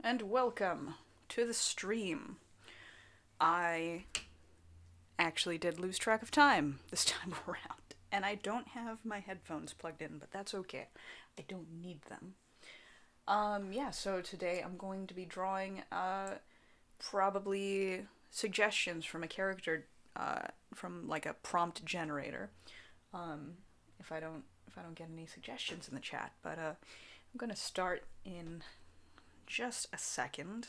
and welcome to the stream. I actually did lose track of time this time around, and I don't have my headphones plugged in, but that's okay. I don't need them. Yeah, so today I'm going to be drawing, probably suggestions from a character, from like a prompt generator. Um, if I don't get any suggestions in the chat, but I'm gonna start in just a second.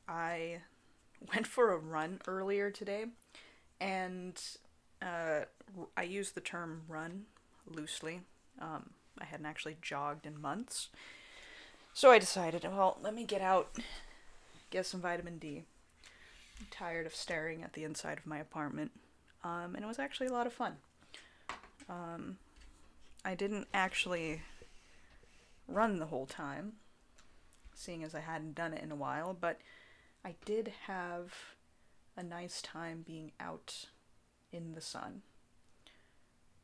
I went for a run earlier today, and uh, I use the term run loosely. I hadn't actually jogged in months. So I decided, well, let me get out, get some vitamin D. I'm tired of staring at the inside of my apartment. And it was actually a lot of fun. Um, I didn't actually run the whole time, seeing as I hadn't done it in a while, but I did have a nice time being out in the sun.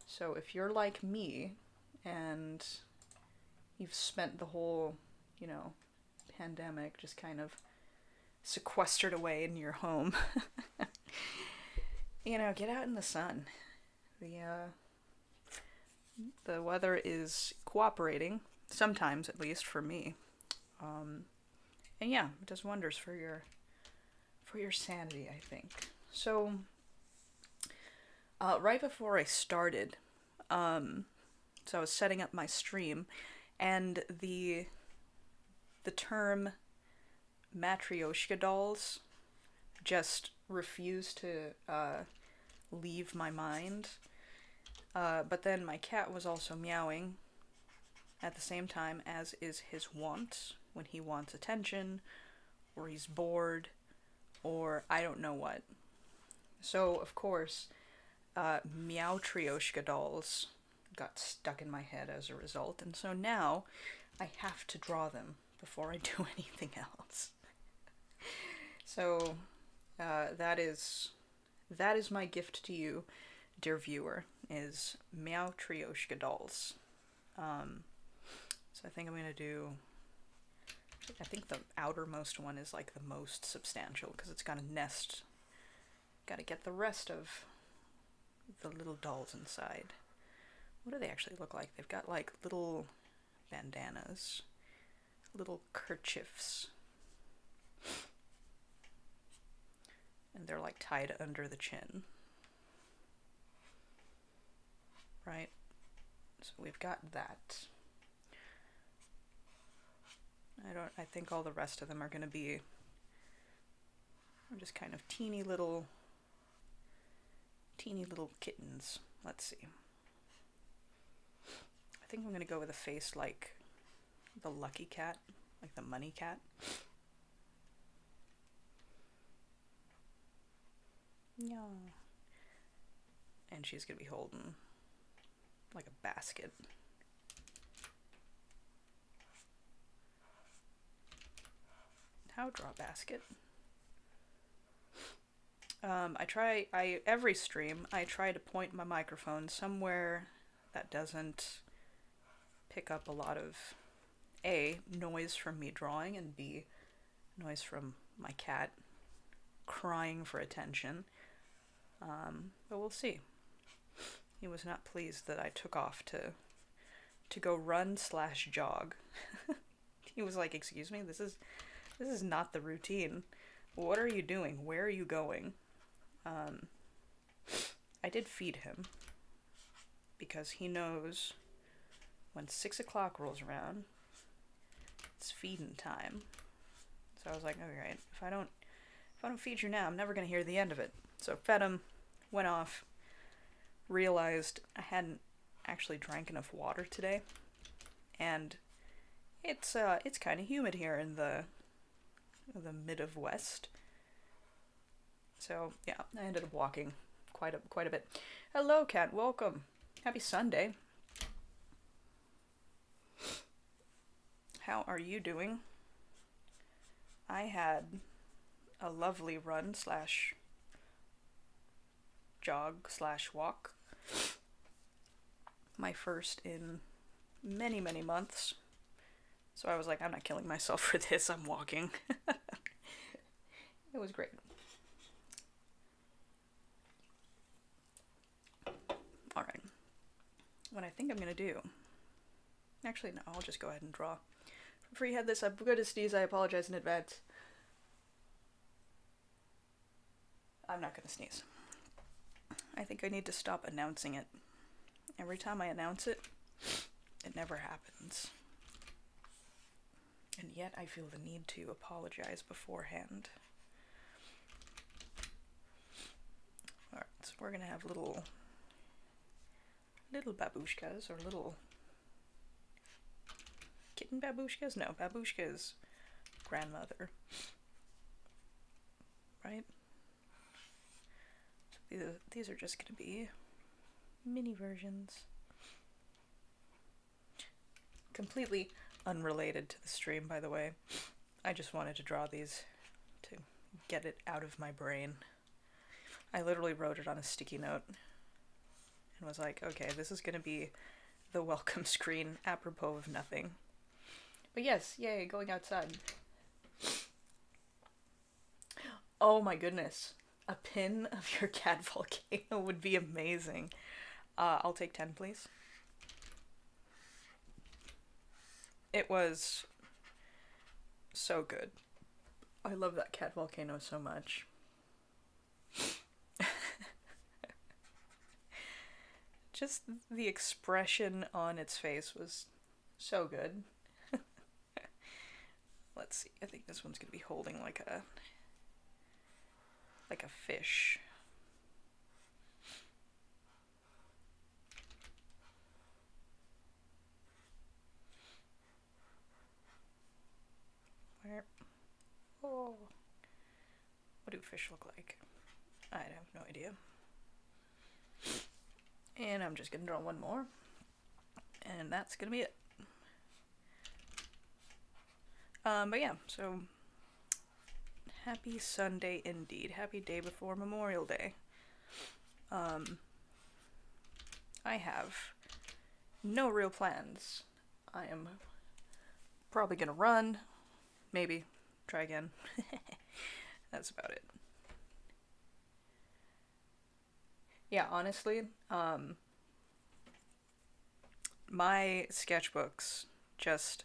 So if you're like me and you've spent the whole, you know, pandemic just kind of sequestered away in your home, get out in the sun. The weather is cooperating, sometimes at least for me. Um, and yeah, it does wonders for your sanity, I think. So, right before I started, so I was setting up my stream, and the term matryoshka dolls just refused to leave my mind. But then my cat was also meowing at the same time, as is his wont when he wants attention, or he's bored, or I don't know what. So, of course, Meow Trioshka dolls got stuck in my head as a result, and so now I have to draw them before I do anything else. So, that is my gift to you, dear viewer, is Meow Trioshka dolls. So I think I'm gonna do. I think the outermost one is like the most substantial because it's got a nest. Got to get the rest of the little dolls inside. What do they actually look like? They've got like little bandanas, little kerchiefs, and they're like tied under the chin. Right? So we've got that. I think all the rest of them are gonna be just kind of teeny little kittens. Let's see. I think I'm gonna go with a face like the lucky cat, like the money cat. Yeah. And she's gonna be holding like a basket. How draw basket? Every stream, I try to point my microphone somewhere that doesn't pick up a lot of A, noise from me drawing, and B, noise from my cat crying for attention. But we'll see. He was not pleased that I took off to go run/jog. He was like, "Excuse me, this is not the routine. What are you doing? Where are you going?" I did feed him because he knows when 6 o'clock rolls around, it's feeding time. So I was like, all right, if I don't feed you now, I'm never gonna hear the end of it. So fed him, went off, realized I hadn't actually drank enough water today, and it's kind of humid here in the mid of West. So yeah, I ended up walking quite a bit. Hello, cat. Welcome. Happy Sunday. How are you doing? I had a lovely run/jog/walk. My first in many months. So I was like, I'm not killing myself for this, I'm walking. It was great. Alright. What I think I'm gonna do. Actually, no, I'll just go ahead and draw. Before you had this, I'm going to sneeze, I apologize in advance. I'm not gonna sneeze. I think I need to stop announcing it. Every time I announce it, it never happens. And yet I feel the need to apologize beforehand. Alright, so we're gonna have little babushkas, or little kitten babushkas? No, babushka's grandmother. Right? So these are just gonna be mini versions. Completely unrelated to the stream, by the way. I just wanted to draw these to get it out of my brain. I literally wrote it on a sticky note and was like, okay, this is gonna be the welcome screen apropos of nothing. But yes, yay, going outside. Oh my goodness. A pin of your cat volcano would be amazing. I'll take 10, please. It was so good. I love that cat volcano so much. Just the expression on its face was so good. Let's see, I think this one's gonna be holding like a fish. Where? Oh. What do fish look like? I have no idea. And I'm just gonna draw one more. And that's gonna be it. But yeah, so happy Sunday indeed. Happy day before Memorial Day. I have no real plans. I am probably gonna run. Maybe. Try again. That's about it. Yeah, honestly, my sketchbooks just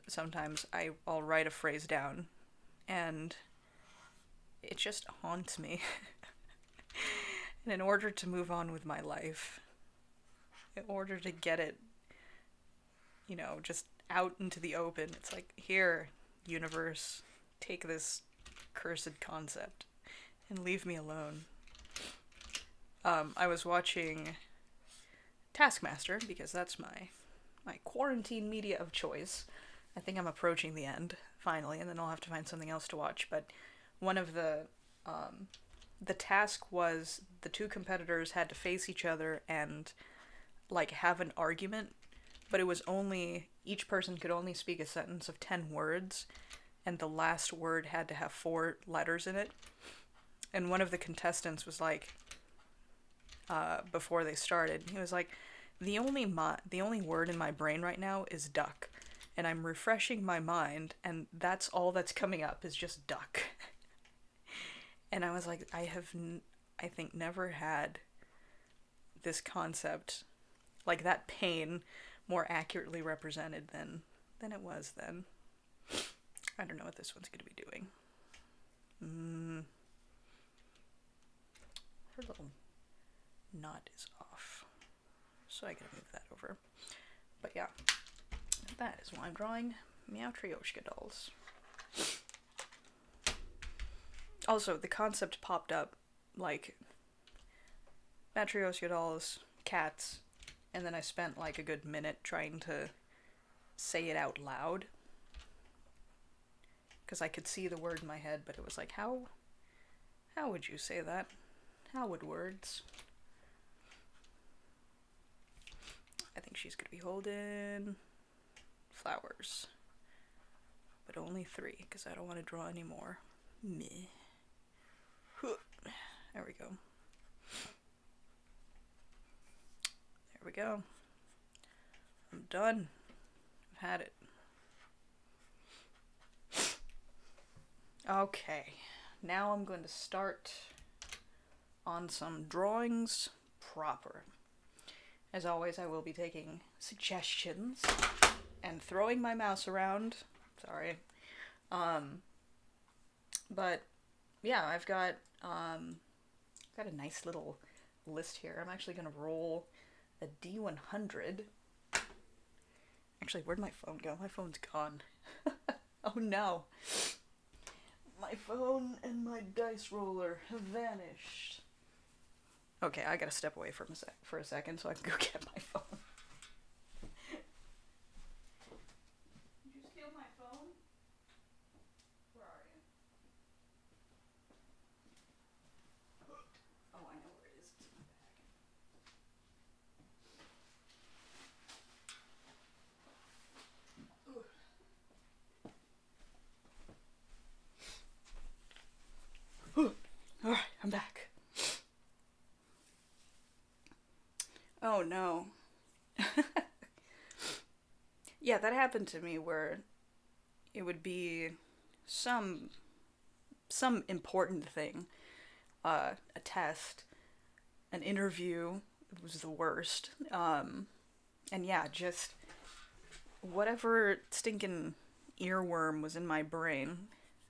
sometimes I'll write a phrase down and it just haunts me. And in order to move on with my life, in order to get it, you know, just out into the open, it's like, here, universe, take this cursed concept and leave me alone. I was watching Taskmaster because that's my quarantine media of choice. I think I'm approaching the end finally, and then I'll have to find something else to watch. But one of the task was the two competitors had to face each other and like have an argument, but it was only each person could only speak a sentence of 10 words, and the last word had to have 4 letters in it. And one of the contestants was like, before they started, he was like, the only word in my brain right now is duck, and I'm refreshing my mind, and that's all that's coming up is just duck. And I was like, I think never had this concept, like that pain, more accurately represented than it was then. I don't know what this one's gonna be doing. Her little knot is off, so I gotta move that over. But yeah, that is why I'm drawing Meow dolls. Also, the concept popped up, like, Matryoshka dolls, cats, and then I spent like a good minute trying to say it out loud. Because I could see the word in my head, but it was like, how would you say that? How would words? I think she's gonna be holding flowers. But only 3, because I don't want to draw any more. Meh. There we go. There we go. I'm done. I've had it. Okay, now I'm going to start on some drawings proper. As always, I will be taking suggestions and throwing my mouse around. Sorry. But yeah, I've got a nice little list here. I'm actually gonna roll a D100. Actually, where'd my phone go? My phone's gone. Oh no. My phone and my dice roller have vanished. Okay, I gotta step away for a second so I can go get my phone. Did you steal my phone? Where are you? Oh, I know where it is. It's in my bag. Alright, I'm back. Oh no. Yeah, that happened to me where it would be some important thing, a test, an interview. It was the worst. And yeah, just whatever stinking earworm was in my brain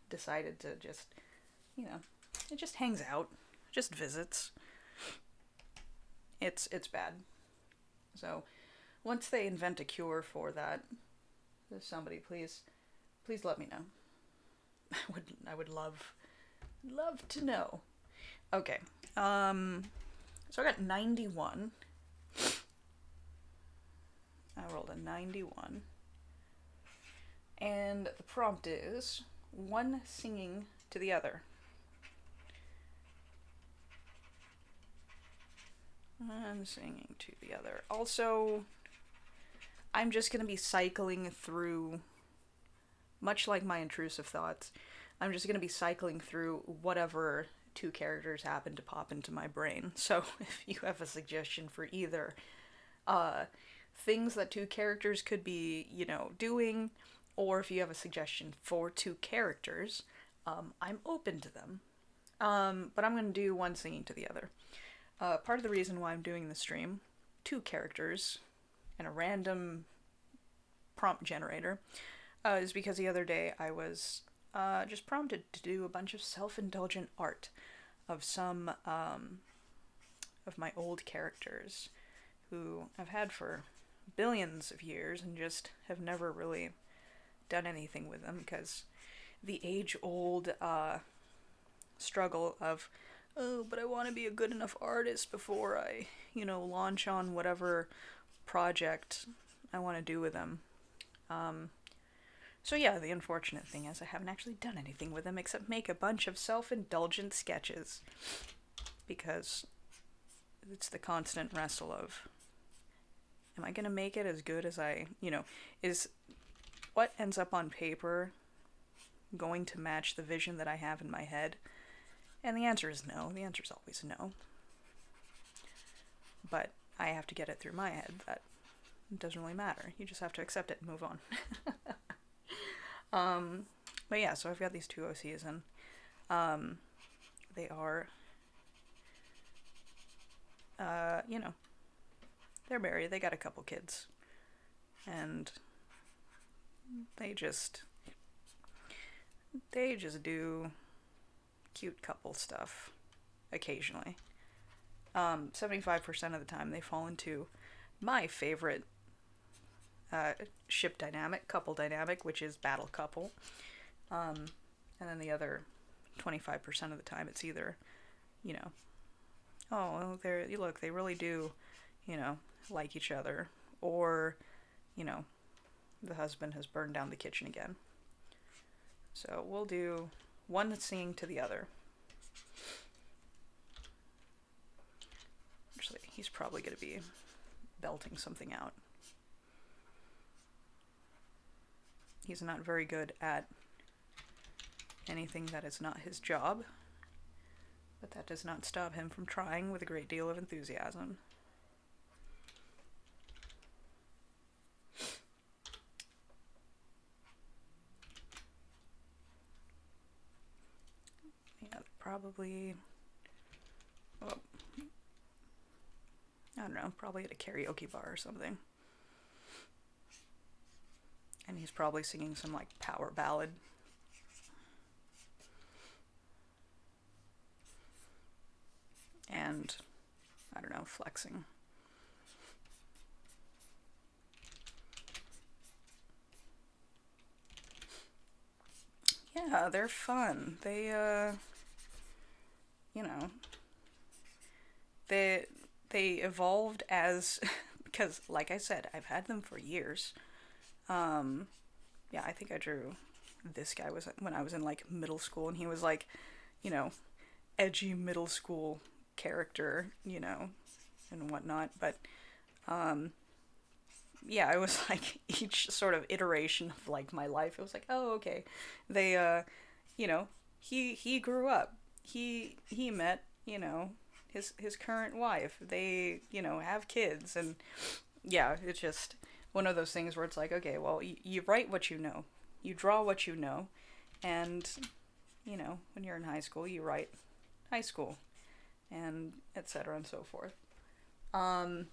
decided to just, it just hangs out, just visits. It's bad. So once they invent a cure for that, somebody please let me know. I would love to know. Okay. So I got 91. I rolled a 91. And the prompt is one singing to the other. One singing to the other. Also, I'm just going to be cycling through, much like my intrusive thoughts, I'm just going to be cycling through whatever two characters happen to pop into my brain. So if you have a suggestion for either things that two characters could be, doing, or if you have a suggestion for two characters, I'm open to them. But I'm going to do one singing to the other. Part of the reason why I'm doing the stream, two characters, and a random prompt generator, is because the other day I was just prompted to do a bunch of self-indulgent art of some of my old characters who I've had for billions of years and just have never really done anything with them because the age-old struggle of, oh, but I want to be a good enough artist before I, launch on whatever project I want to do with them. So yeah, the unfortunate thing is I haven't actually done anything with them except make a bunch of self-indulgent sketches because it's the constant wrestle of, am I going to make it as good as is what ends up on paper going to match the vision that I have in my head? And the answer is no. The answer is always no. But I have to get it through my head that it doesn't really matter. You just have to accept it and move on. But yeah, so I've got these two OCs and they are, they're married. They got a couple kids. And they just do cute couple stuff occasionally. 75% of the time they fall into my favorite ship dynamic, couple dynamic, which is battle couple. And then the other 25% of the time it's either, oh, look, they really do, like each other, or, the husband has burned down the kitchen again. So we'll do one singing to the other. Actually, he's probably going to be belting something out. He's not very good at anything that is not his job, but that does not stop him from trying with a great deal of enthusiasm. probably, well, I don't know, probably at a karaoke bar or something. And he's probably singing some like power ballad. And, I don't know, flexing. Yeah, they're fun. You know, they they evolved as because, like I said, I've had them for years. Um, yeah, I think I drew this guy was when I was in like middle school, and he was like, you know, edgy middle school character, and whatnot. But um, yeah, it was like each sort of iteration of like my life. It was like, oh, okay, they, you know, he grew up. He met, his current wife. They, have kids, and yeah, it's just one of those things where it's like, okay, well, you write what you know, you draw what you know, and when you're in high school, you write high school, and etc. and so forth. Um,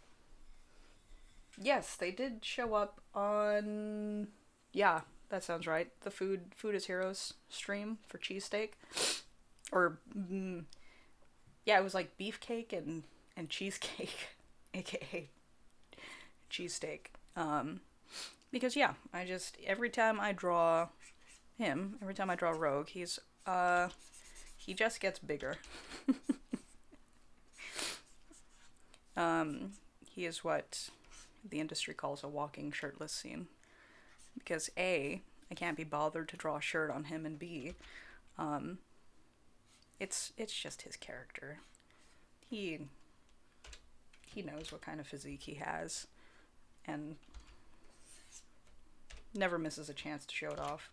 yes, they did show up on. Yeah, that sounds right. The Food is Heroes stream for cheesesteak, or yeah, it was like beefcake and cheesecake, aka cheesesteak. Because yeah, I just every time I draw him, every time I draw Rogue, he just gets bigger. He is what the industry calls a walking shirtless scene. Because A, I can't be bothered to draw a shirt on him, and B, um, it's just his character. He he knows what kind of physique he has, and never misses a chance to show it off.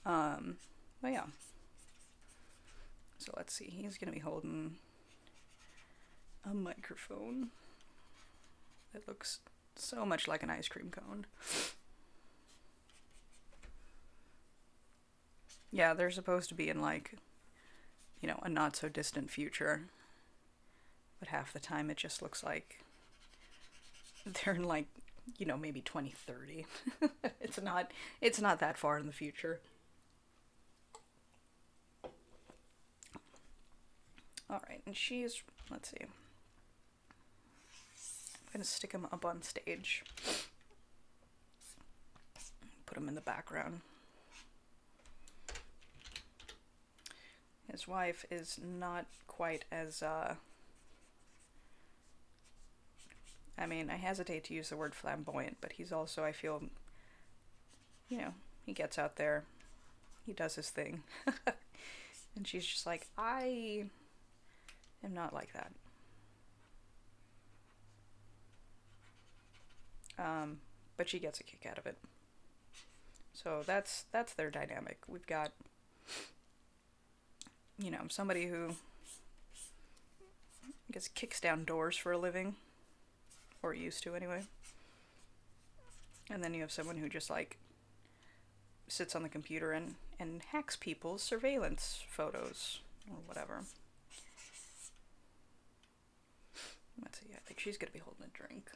Um, but yeah. So let's see. He's gonna be holding a microphone that looks so much like an ice cream cone. Yeah, they're supposed to be in like, a not so distant future. But half the time it just looks like they're in like, maybe 2030. It's not that far in the future. All right, and let's see. I'm going to stick him up on stage. Put him in the background. His wife is not quite as, I hesitate to use the word flamboyant, but he's also, I feel, he gets out there, he does his thing. And she's just like, I am not like that. But she gets a kick out of it. So that's their dynamic. We've got, somebody who, I guess, kicks down doors for a living, or used to anyway. And then you have someone who just like sits on the computer and hacks people's surveillance photos or whatever. Let's see, I think she's gonna be holding a drink.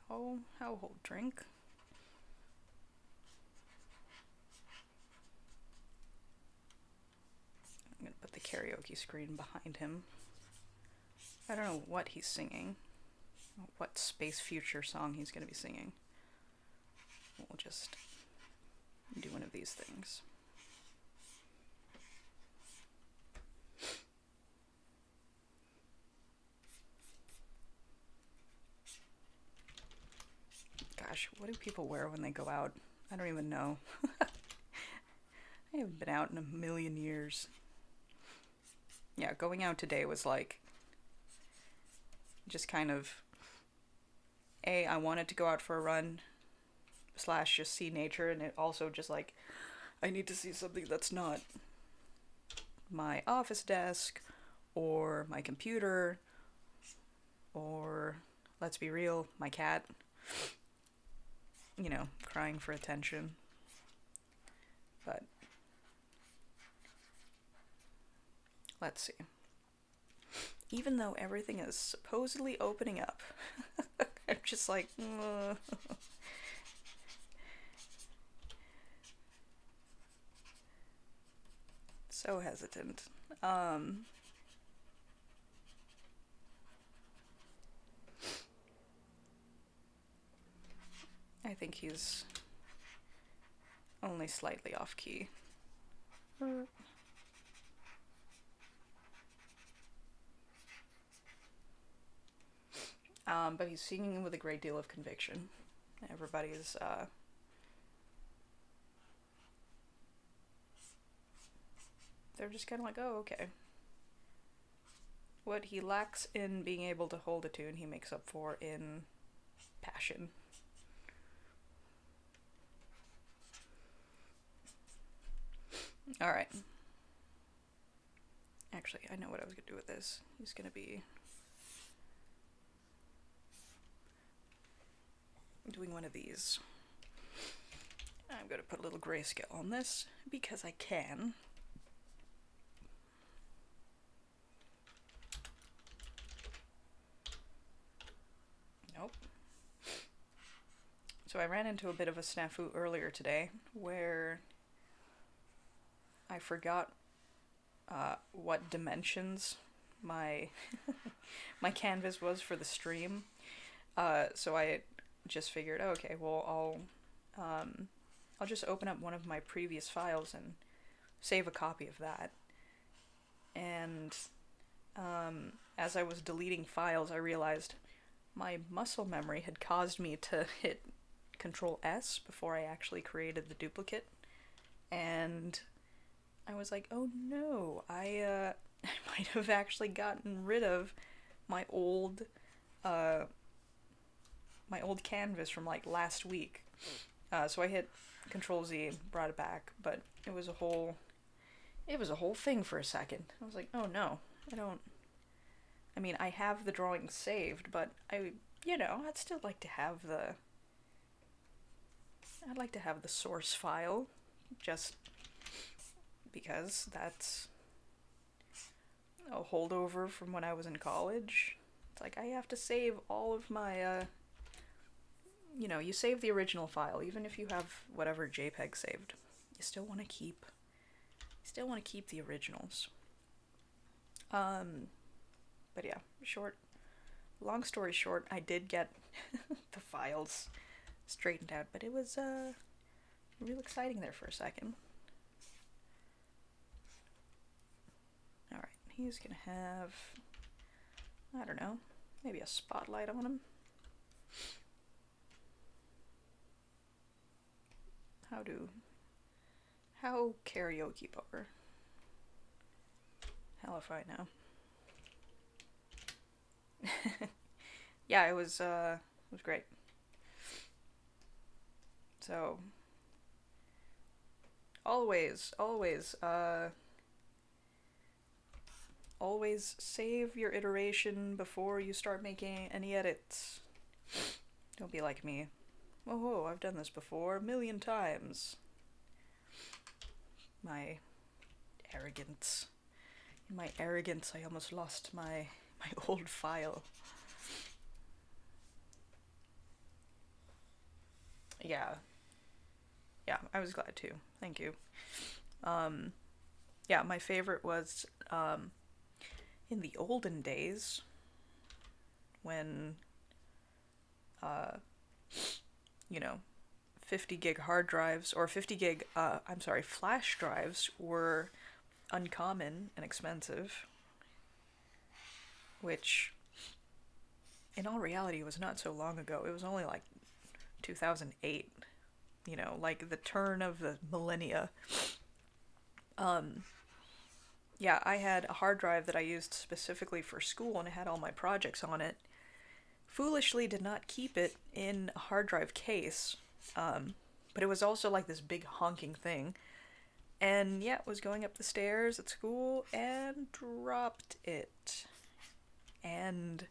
How hold drink? I'm gonna put the karaoke screen behind him. I don't know what he's singing, what space future song he's gonna be singing. We'll just do one of these things. Gosh, what do people wear when they go out? I don't even know. I haven't been out in a million years. Yeah, going out today was like just kind of I wanted to go out for a run / just see nature, and it also just like I need to see something that's not my office desk or my computer or, let's be real, my cat, crying for attention. But Let's see. Even though everything is supposedly opening up, I'm just like, so hesitant. I think he's only slightly off key. But he's singing with a great deal of conviction. Everybody's, they're just kind of like, oh, okay. What he lacks in being able to hold a tune, he makes up for in passion. Alright. Actually, I know what I was going to do with this. He's going to be doing one of these. I'm going to put a little grayscale on this because I can. Nope. So I ran into a bit of a snafu earlier today where I forgot what dimensions my my canvas was for the stream. So I just figured, oh, okay, well I'll just open up one of my previous files and save a copy of that. And as I was deleting files, I realized my muscle memory had caused me to hit Control S before I actually created the duplicate. And I was like, oh no, I might have actually gotten rid of my old canvas from like last week. So I hit Control Z and brought it back, but it was a whole thing for a second. I was like, oh no, I mean, I have the drawings saved, but I'd still like to have I'd like to have the source file, just because that's a holdover from when I was in college. It's like I have to save all of my, you save the original file, even if you have whatever JPEG saved. You still want to keep the originals. But yeah, long story short, I did get the files straightened out, but it was real exciting there for a second. Alright, he's gonna have, I don't know, maybe a spotlight on him. How karaoke bar? Hell if I know. Yeah, it was great. So always save your iteration before you start making any edits. Don't be like me. Oh, I've done this before a million times. My arrogance. In my arrogance, I almost lost my old file. Yeah, I was glad too. Thank you. Yeah, my favorite was in the olden days when 50 gig hard drives or 50 gig flash drives were uncommon and expensive, which in all reality was not so long ago. It was only like 2008, like the turn of the millennia. Yeah, I had a hard drive that I used specifically for school and it had all my projects on it. Foolishly did not keep it in a hard drive case, but it was also like this big honking thing. And yeah, was going up the stairs at school and dropped it. And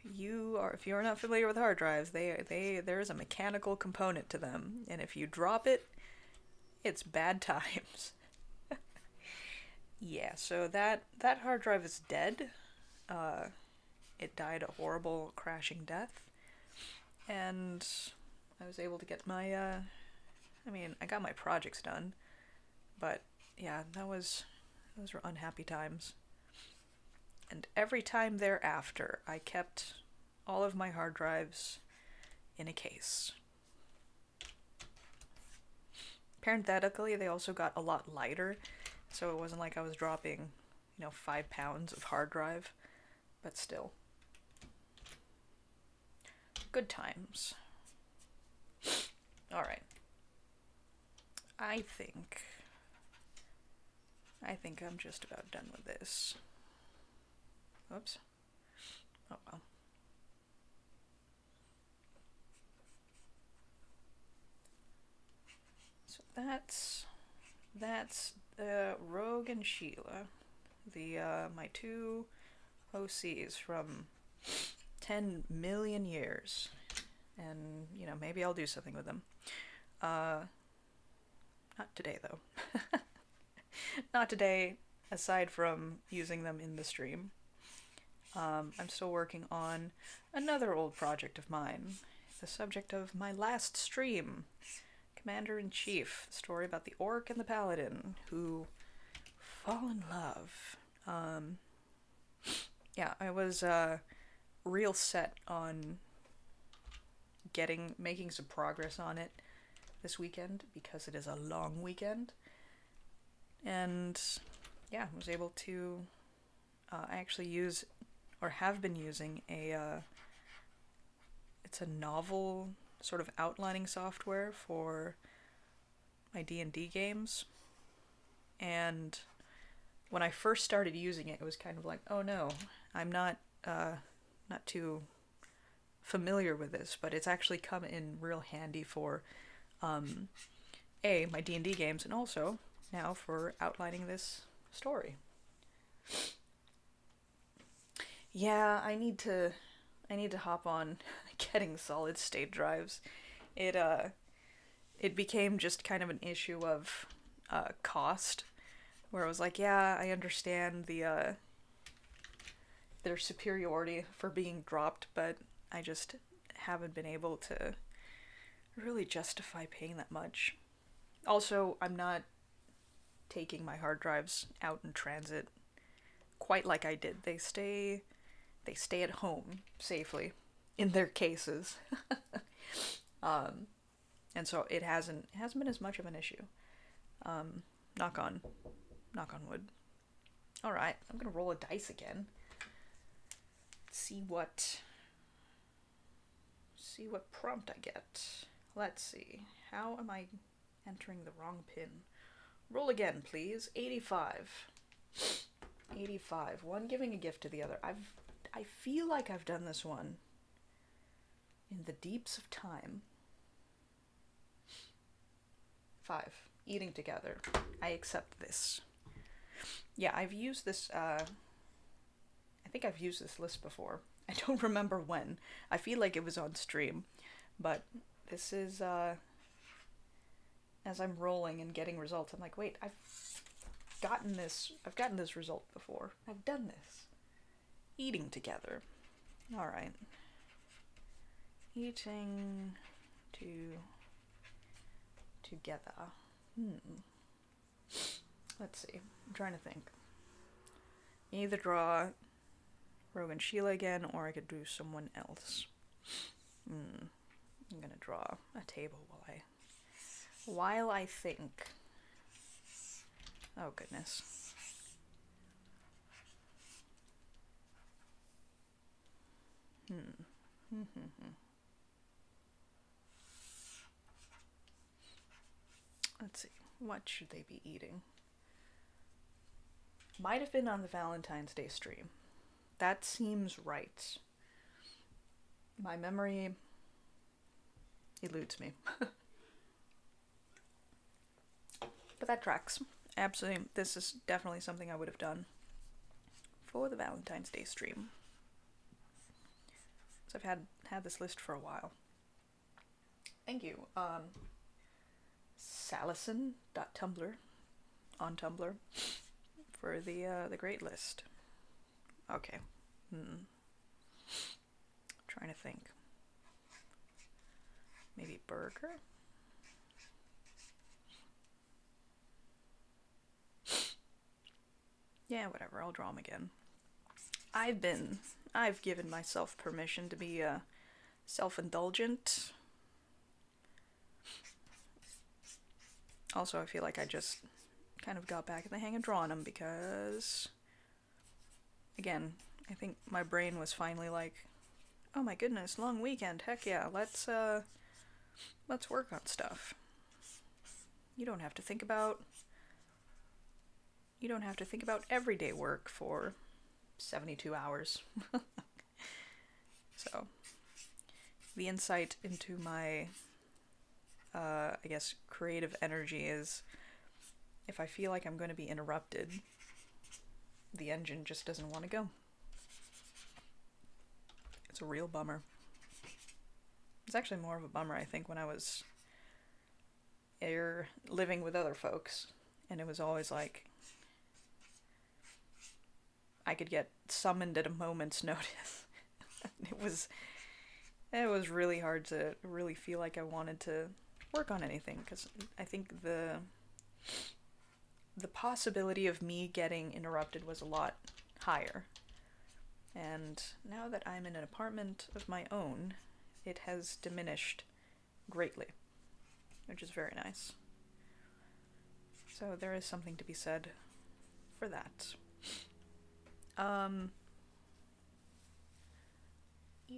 if you're not familiar with hard drives, there's a mechanical component to them, and if you drop it, it's bad times. Yeah, so that hard drive is dead. Uh, it died a horrible crashing death, and I was able to get my I mean, I got my projects done, but yeah, those were unhappy times. And every time thereafter, I kept all of my hard drives in a case. Parenthetically, they also got a lot lighter, so it wasn't like I was dropping, 5 pounds of hard drive, but still. Good times. Alright. I think. I think I'm just about done with this. Oops. Oh well. So that's Rogue and Sheila, the my two OCs from 10 million years, and maybe I'll do something with them. Uh, Not today though. Not today. Aside from using them in the stream, I'm still working on another old project of mine, the subject of my last stream, Commander in Chief, the story about the orc and the paladin who fall in love. Yeah, I was real set on making some progress on it this weekend because it is a long weekend, and yeah, I was able to actually use or have been using it's a novel sort of outlining software for my D&D games. And when I first started using it, it was kind of like, oh no, I'm not too familiar with this, but it's actually come in real handy for my D&D games, and also now for outlining this story. Yeah, I need to hop on getting solid state drives. It became just kind of an issue of cost, where I was like, yeah, I understand their superiority for being dropped, but I just haven't been able to really justify paying that much. Also, I'm not taking my hard drives out in transit quite like I did. They stay at home safely in their cases. um, and so it hasn't been as much of an issue. Um, knock on knock on wood. All right, I'm gonna roll a dice again. See what prompt I get. Let's see. How am I entering the wrong pin? Roll again, please. 85. 85. One giving a gift to the other. I feel like I've done this one in the deeps of time. 5. Eating together. I accept this. Yeah, I've used this, I think I've used this list before. I don't remember when. I feel like it was on stream. But this is, as I'm rolling and getting results, I'm like, wait, I've gotten this result before. I've done this. Eating together. Alright. Eating together. Let's see. I'm trying to think. Either draw Rogue and Sheila again, or I could do someone else. I'm gonna draw a table while I think. Oh goodness. Let's see. What should they be eating? Might have been on the Valentine's Day stream. That seems right. My memory eludes me. But that tracks. Absolutely. This is definitely something I would have done for the Valentine's Day stream. So I've had this list for a while. Thank you. Salison.tumblr on Tumblr for the great list. Okay. Trying to think. Maybe burger? Yeah, whatever. I'll draw them again. I've given myself permission to be self-indulgent. Also, I feel like I just kind of got back in the hang of drawing them because, again, I think my brain was finally like, oh my goodness, long weekend, heck yeah, let's work on stuff. You don't have to think about everyday work for 72 hours. So, the insight into my I guess creative energy is if I feel like I'm going to be interrupted, the engine just doesn't want to go. It's a real bummer. It's actually more of a bummer, I think, when I was living with other folks, and it was always like I could get summoned at a moment's notice. It was really hard to really feel like I wanted to work on anything, because I think the possibility of me getting interrupted was a lot higher. And now that I'm in an apartment of my own, it has diminished greatly, which is very nice. So there is something to be said for that.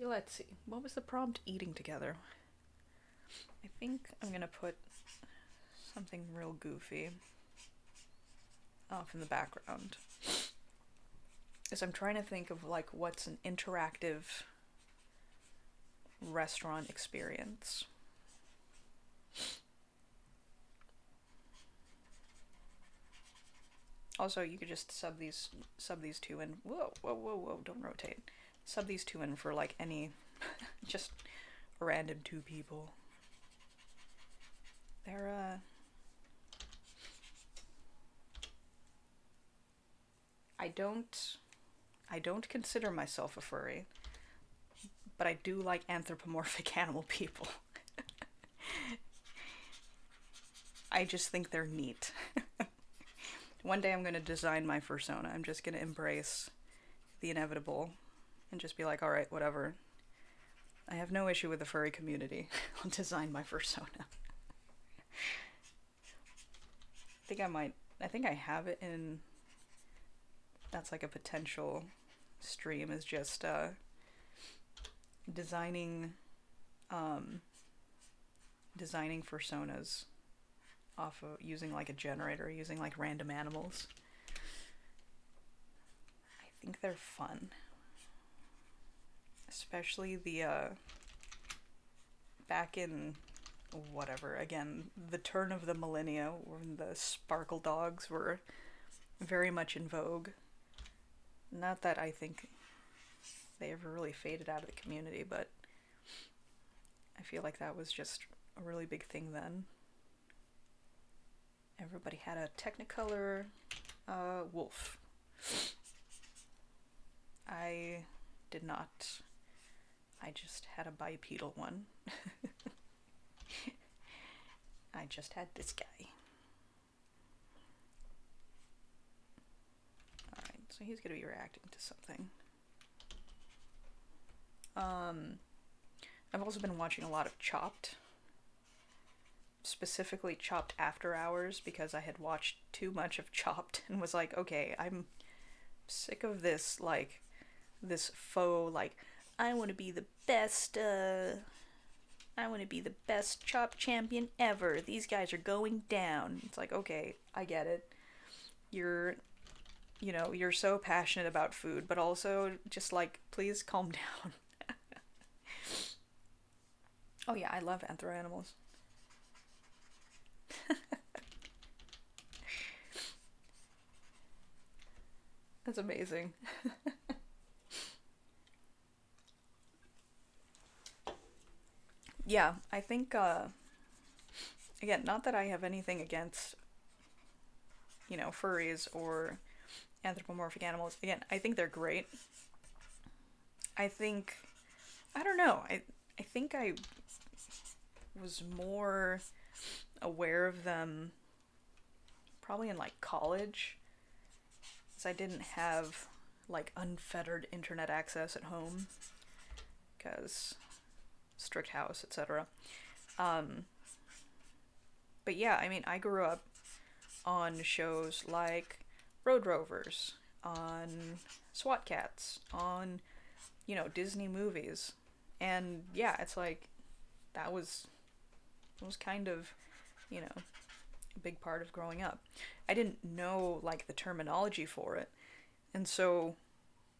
Let's see. What was the prompt? Eating together. I think I'm gonna put something real goofy off in the background. As I'm trying to think of like what's an interactive restaurant experience. Also, you could just sub these two in. Whoa, don't rotate. Sub these two in for like any just random two people. They're I don't consider myself a furry, but I do like anthropomorphic animal people. I just think they're neat. One day I'm going to design my fursona. I'm just going to embrace the inevitable and just be like, all right, whatever. I have no issue with the furry community. I'll design my fursona. I think I have it in, that's like a potential stream, is just designing fursonas off of using like a generator, using like random animals. I think they're fun. Especially the back in whatever, again, the turn of the millennia, when the sparkle dogs were very much in vogue. Not that I think they ever really faded out of the community, but I feel like that was just a really big thing then. Everybody had a Technicolor wolf. I did not. I just had a bipedal one. I just had this guy. Alright, so he's gonna be reacting to something. I've also been watching a lot of Chopped. Specifically Chopped After Hours, because I had watched too much of Chopped and was like, okay, I'm sick of this, like, this faux, like, I want to be the best Chopped champion ever. These guys are going down. It's like, okay, I get it. You're so passionate about food, but also just like, please calm down. Oh yeah, I love anthro animals. That's amazing. Yeah, I think, again, not that I have anything against, furries or anthropomorphic animals. Again, I think they're great. I think I don't know. I think I was more aware of them probably in like college, because I didn't have like unfettered internet access at home because strict house, etc. Um, but yeah, I mean, I grew up on shows like Road Rovers, on SWAT Cats, on Disney movies, and yeah, it's like that was kind of a big part of growing up. I didn't know like the terminology for it, and so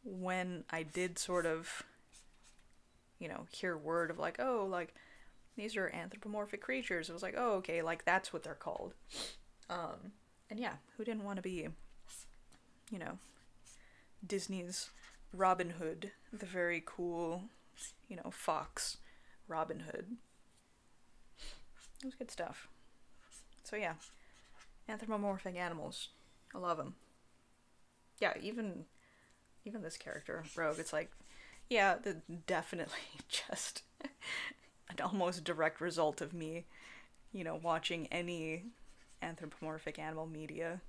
when I did sort of hear word of like, oh, like these are anthropomorphic creatures, it was like, oh, okay, like that's what they're called. And yeah, who didn't want to be, you know, Disney's Robin Hood, the very cool, fox Robin Hood. It was good stuff. So yeah, anthropomorphic animals, I love them. Yeah, even this character Rogue, it's like, yeah, definitely just an almost direct result of me, watching any anthropomorphic animal media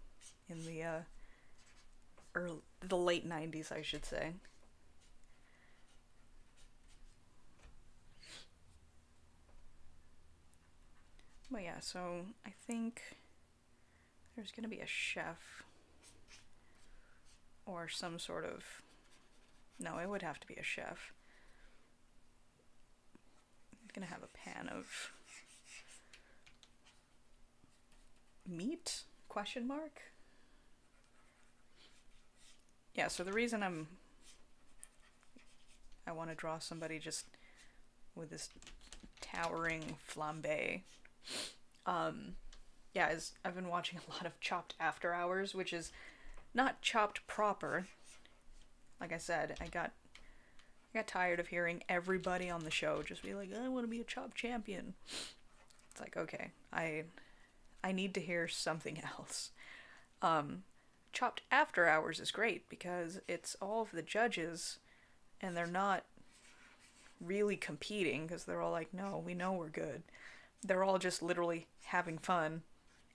in the late 90s, I should say. But yeah, so I think there's gonna be a chef or some sort of. No, it would have to be a chef. I'm gonna have a pan of meat? Question mark? Yeah, so the reason I want to draw somebody just with this towering flambe. Yeah, is I've been watching a lot of Chopped After Hours, which is not chopped proper. Like I said, I got tired of hearing everybody on the show just be like, I want to be a chop champion. It's like, okay, I need to hear something else. Chopped After Hours is great because it's all of the judges and they're not really competing because they're all like, no, we know we're good. They're all just literally having fun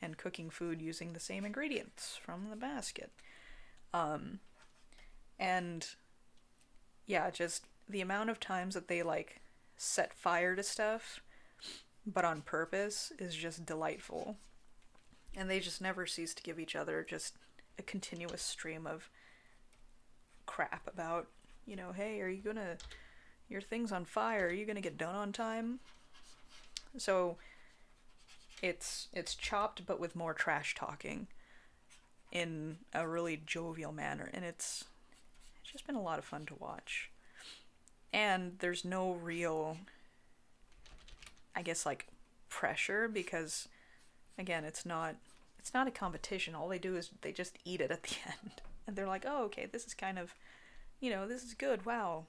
and cooking food using the same ingredients from the basket. And yeah, just the amount of times that they like set fire to stuff, but on purpose, is just delightful. And they just never cease to give each other just a continuous stream of crap about, hey, are you gonna, your thing's on fire, are you gonna get done on time? So it's chopped but with more trash talking in a really jovial manner, and it's just been a lot of fun to watch. And there's no real, I guess, like pressure because again, it's not a competition. All they do is they just eat it at the end. And they're like, "Oh, okay, this is kind of, this is good. Wow."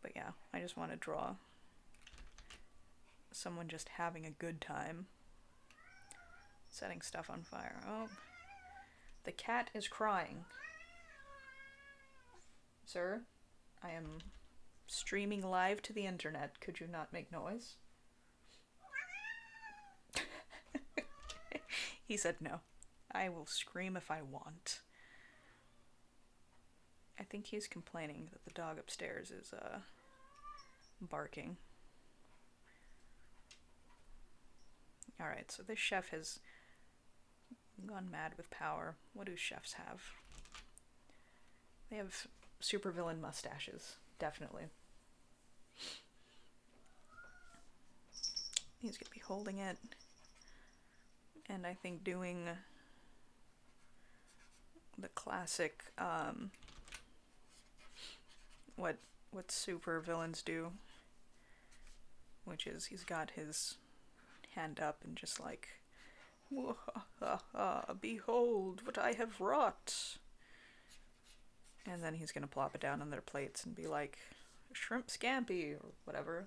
But yeah, I just want to draw someone just having a good time setting stuff on fire. Oh, the cat is crying. Sir, I am streaming live to the internet. Could you not make noise? He said no. I will scream if I want. I think he's complaining that the dog upstairs is barking. Alright, so this chef has gone mad with power. What do chefs have? They have supervillain mustaches, definitely. He's gonna be holding it, and I think doing the classic, what super villains do, which is he's got his hand up and just like, behold what I have wrought. And then he's gonna plop it down on their plates and be like, shrimp scampi, or whatever.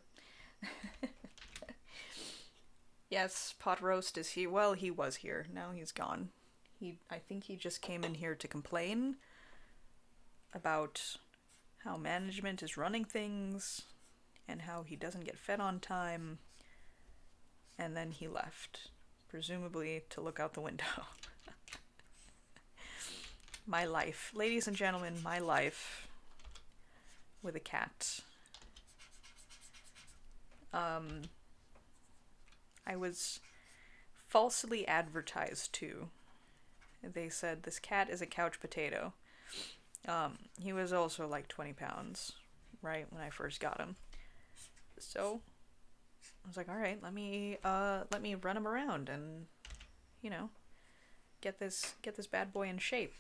Yes, pot roast is he. Well, he was here. Now he's gone. I think he just came in here to complain about how management is running things and how he doesn't get fed on time. And then he left, presumably to look out the window. My life. Ladies and gentlemen, my life with a cat. I was falsely advertised to. They said this cat is a couch potato. He was also like 20 pounds, right, when I first got him. So I was like, all right, let me run him around and, you know, get this bad boy in shape.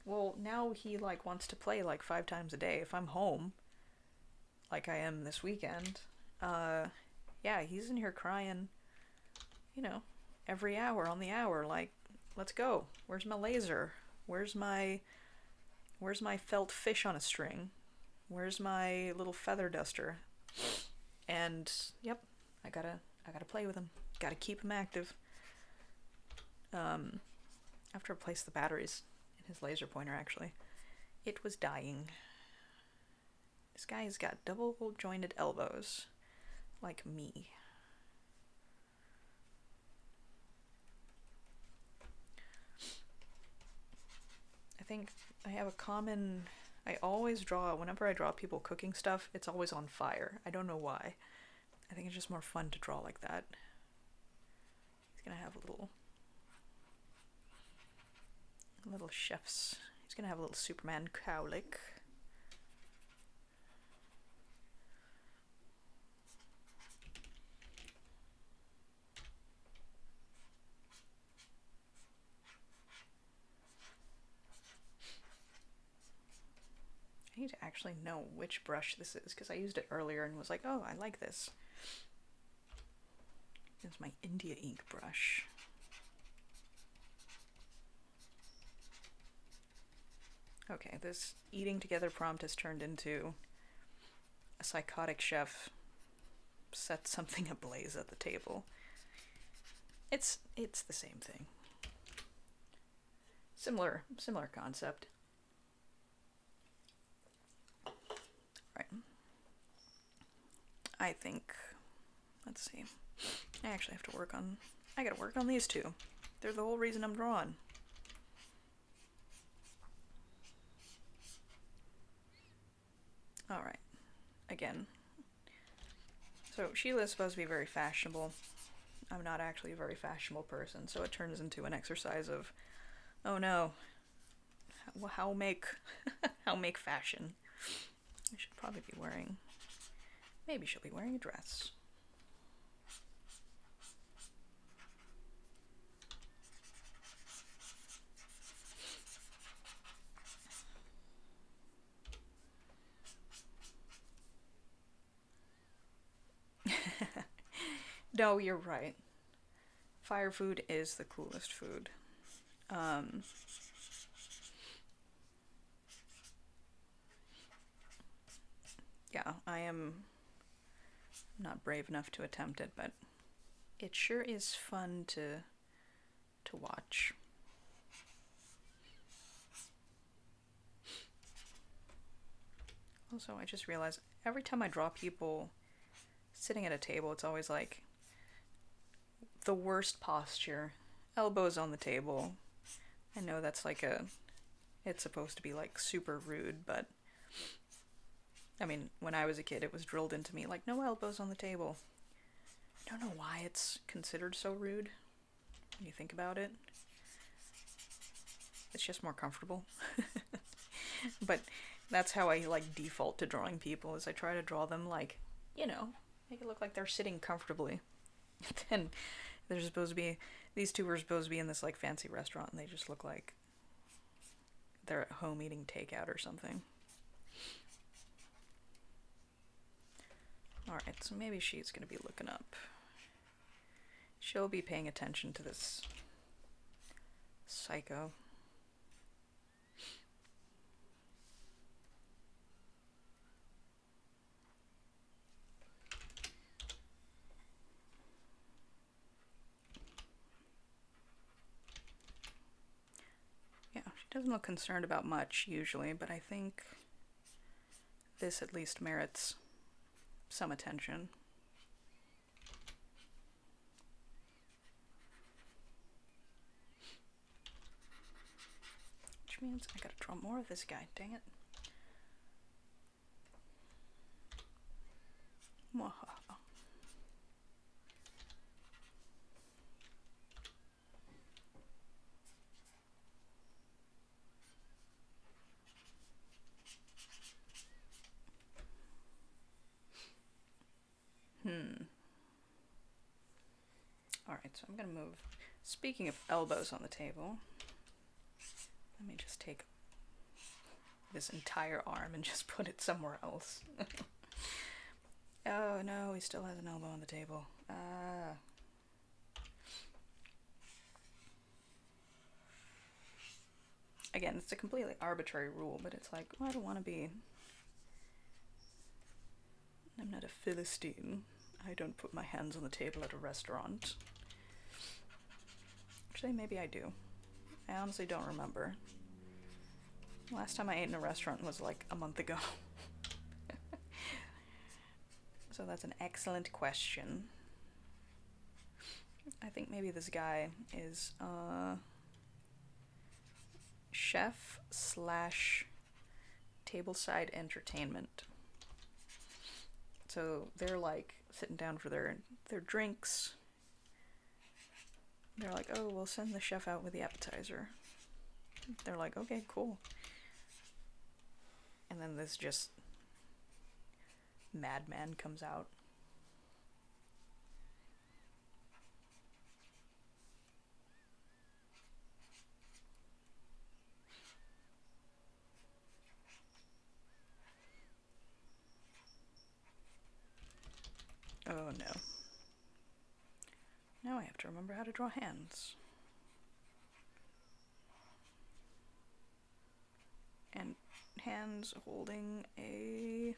Well, now he like wants to play like 5 times a day. If I'm home, like I am this weekend, yeah, he's in here crying, you know, every hour on the hour, like, let's go. Where's my laser? Where's my felt fish on a string? Where's my little feather duster? And yep, I gotta play with him. Gotta keep him active. I have to replace the batteries in his laser pointer, actually. It was dying. This guy has got double jointed elbows, like me. I think I have a common... I always draw, whenever I draw people cooking stuff, it's always on fire. I don't know why. I think it's just more fun to draw like that. He's gonna have a little chef's... He's gonna have a little Superman cowlick. I need to actually know which brush this is, because I used it earlier and was like, oh, I like this. This is my India ink brush. Okay, this eating together prompt has turned into a psychotic chef set something ablaze at the table. It's the same thing. Similar concept. Right. I think, let's see. I actually have to work on, I gotta work on these two. They're the whole reason I'm drawing. Alright. Again. So Sheila's supposed to be very fashionable. I'm not actually a very fashionable person, so it turns into an exercise of, oh no, how make fashion. I should probably be wearing, maybe she'll be wearing a dress. No, you're right. Fire food is the coolest food. Yeah, I am not brave enough to attempt it, but it sure is fun to watch. Also, I just realized every time I draw people sitting at a table, it's always like the worst posture, elbows on the table. I know that's like it's supposed to be like super rude, but I mean, when I was a kid, it was drilled into me like, no elbows on the table. I don't know why it's considered so rude when you think about it. It's just more comfortable. But that's how I like default to drawing people, is I try to draw them like, you know, make it look like they're sitting comfortably. Then they're supposed to be, these two were supposed to be in this like fancy restaurant, and they just look like they're at home eating takeout or something. Alright, so maybe she's gonna be looking up. She'll be paying attention to this psycho. doesn't look concerned about much usually, but I think this at least merits some attention. Which means I gotta draw more of this guy, dang it. Mwahaha. Alright, so I'm gonna move. Speaking of elbows on the table, let me just take this entire arm and just put it somewhere else. Oh no, he still has an elbow on the table. Again, it's a completely arbitrary rule, but it's like, well, I don't want to be. I'm not a Philistine. I don't put my hands on the table at a restaurant. Actually, maybe I do. I honestly don't remember. Last time I ate in a restaurant was like a month ago. So that's an excellent question. I think maybe this guy is chef slash tableside entertainment. So they're like sitting down for their drinks. They're like, oh, we'll send the chef out with the appetizer. They're like, okay, cool. And then this just madman comes out. Oh no. Now I have to remember how to draw hands. And hands holding a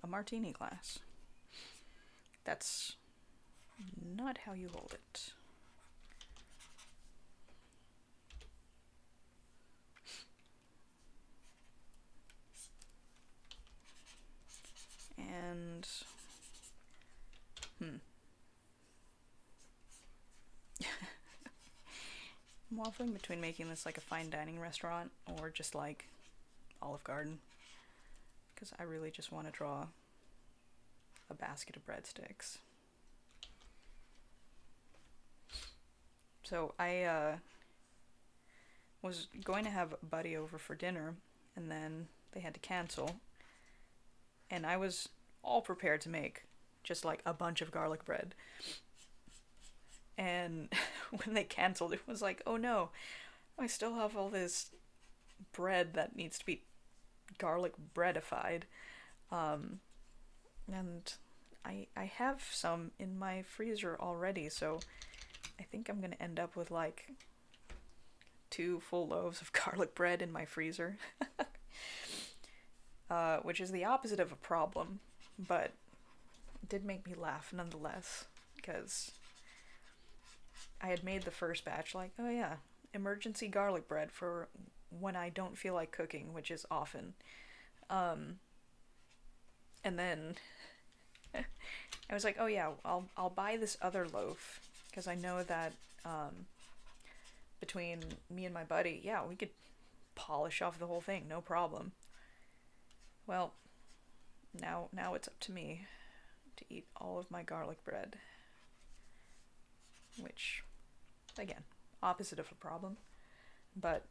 martini glass. That's not how you hold it. And I'm waffling between making this like a fine dining restaurant or just like Olive Garden, because I really just want to draw a basket of breadsticks. So I was going to have a buddy over for dinner, and then they had to cancel, and I was all prepared to make just like a bunch of garlic bread. And when they canceled, it was like, oh no, I still have all this bread that needs to be garlic breadified. And I have some in my freezer already, so I think I'm gonna end up with like 2 full loaves of garlic bread in my freezer. Which is the opposite of a problem, but it did make me laugh nonetheless, because I had made the first batch like, oh yeah, emergency garlic bread for when I don't feel like cooking, which is often. And then I was like, oh yeah, I'll buy this other loaf, because I know that between me and my buddy, yeah, we could polish off the whole thing, no problem. Well, now it's up to me to eat all of my garlic bread, which, again, opposite of a problem, but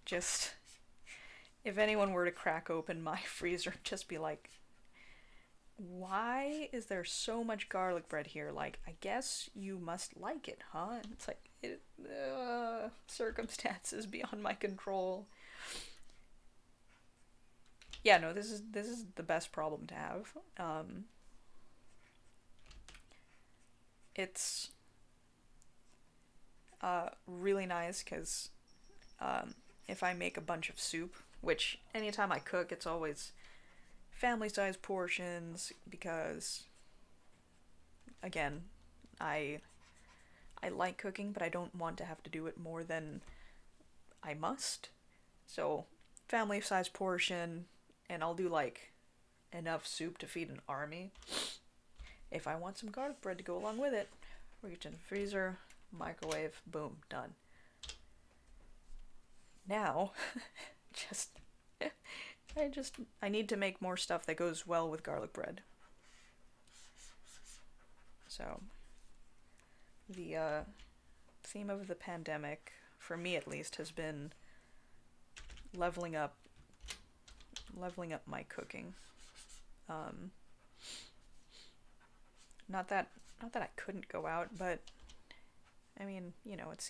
just, if anyone were to crack open my freezer, just be like, why is there so much garlic bread here? Like, I guess you must like it, huh? And it's like, circumstances beyond my control. Yeah, no, this is the best problem to have. It's really nice because if I make a bunch of soup, which anytime I cook, it's always family-sized portions, because again, I I like cooking, but I don't want to have to do it more than I must. So, family size portion, and I'll do like enough soup to feed an army. If I want some garlic bread to go along with it, reach in the freezer, microwave, boom, done. Now, just I need to make more stuff that goes well with garlic bread. So, the theme of the pandemic, for me at least, has been leveling up my cooking. Um, not that I couldn't go out, but I mean, it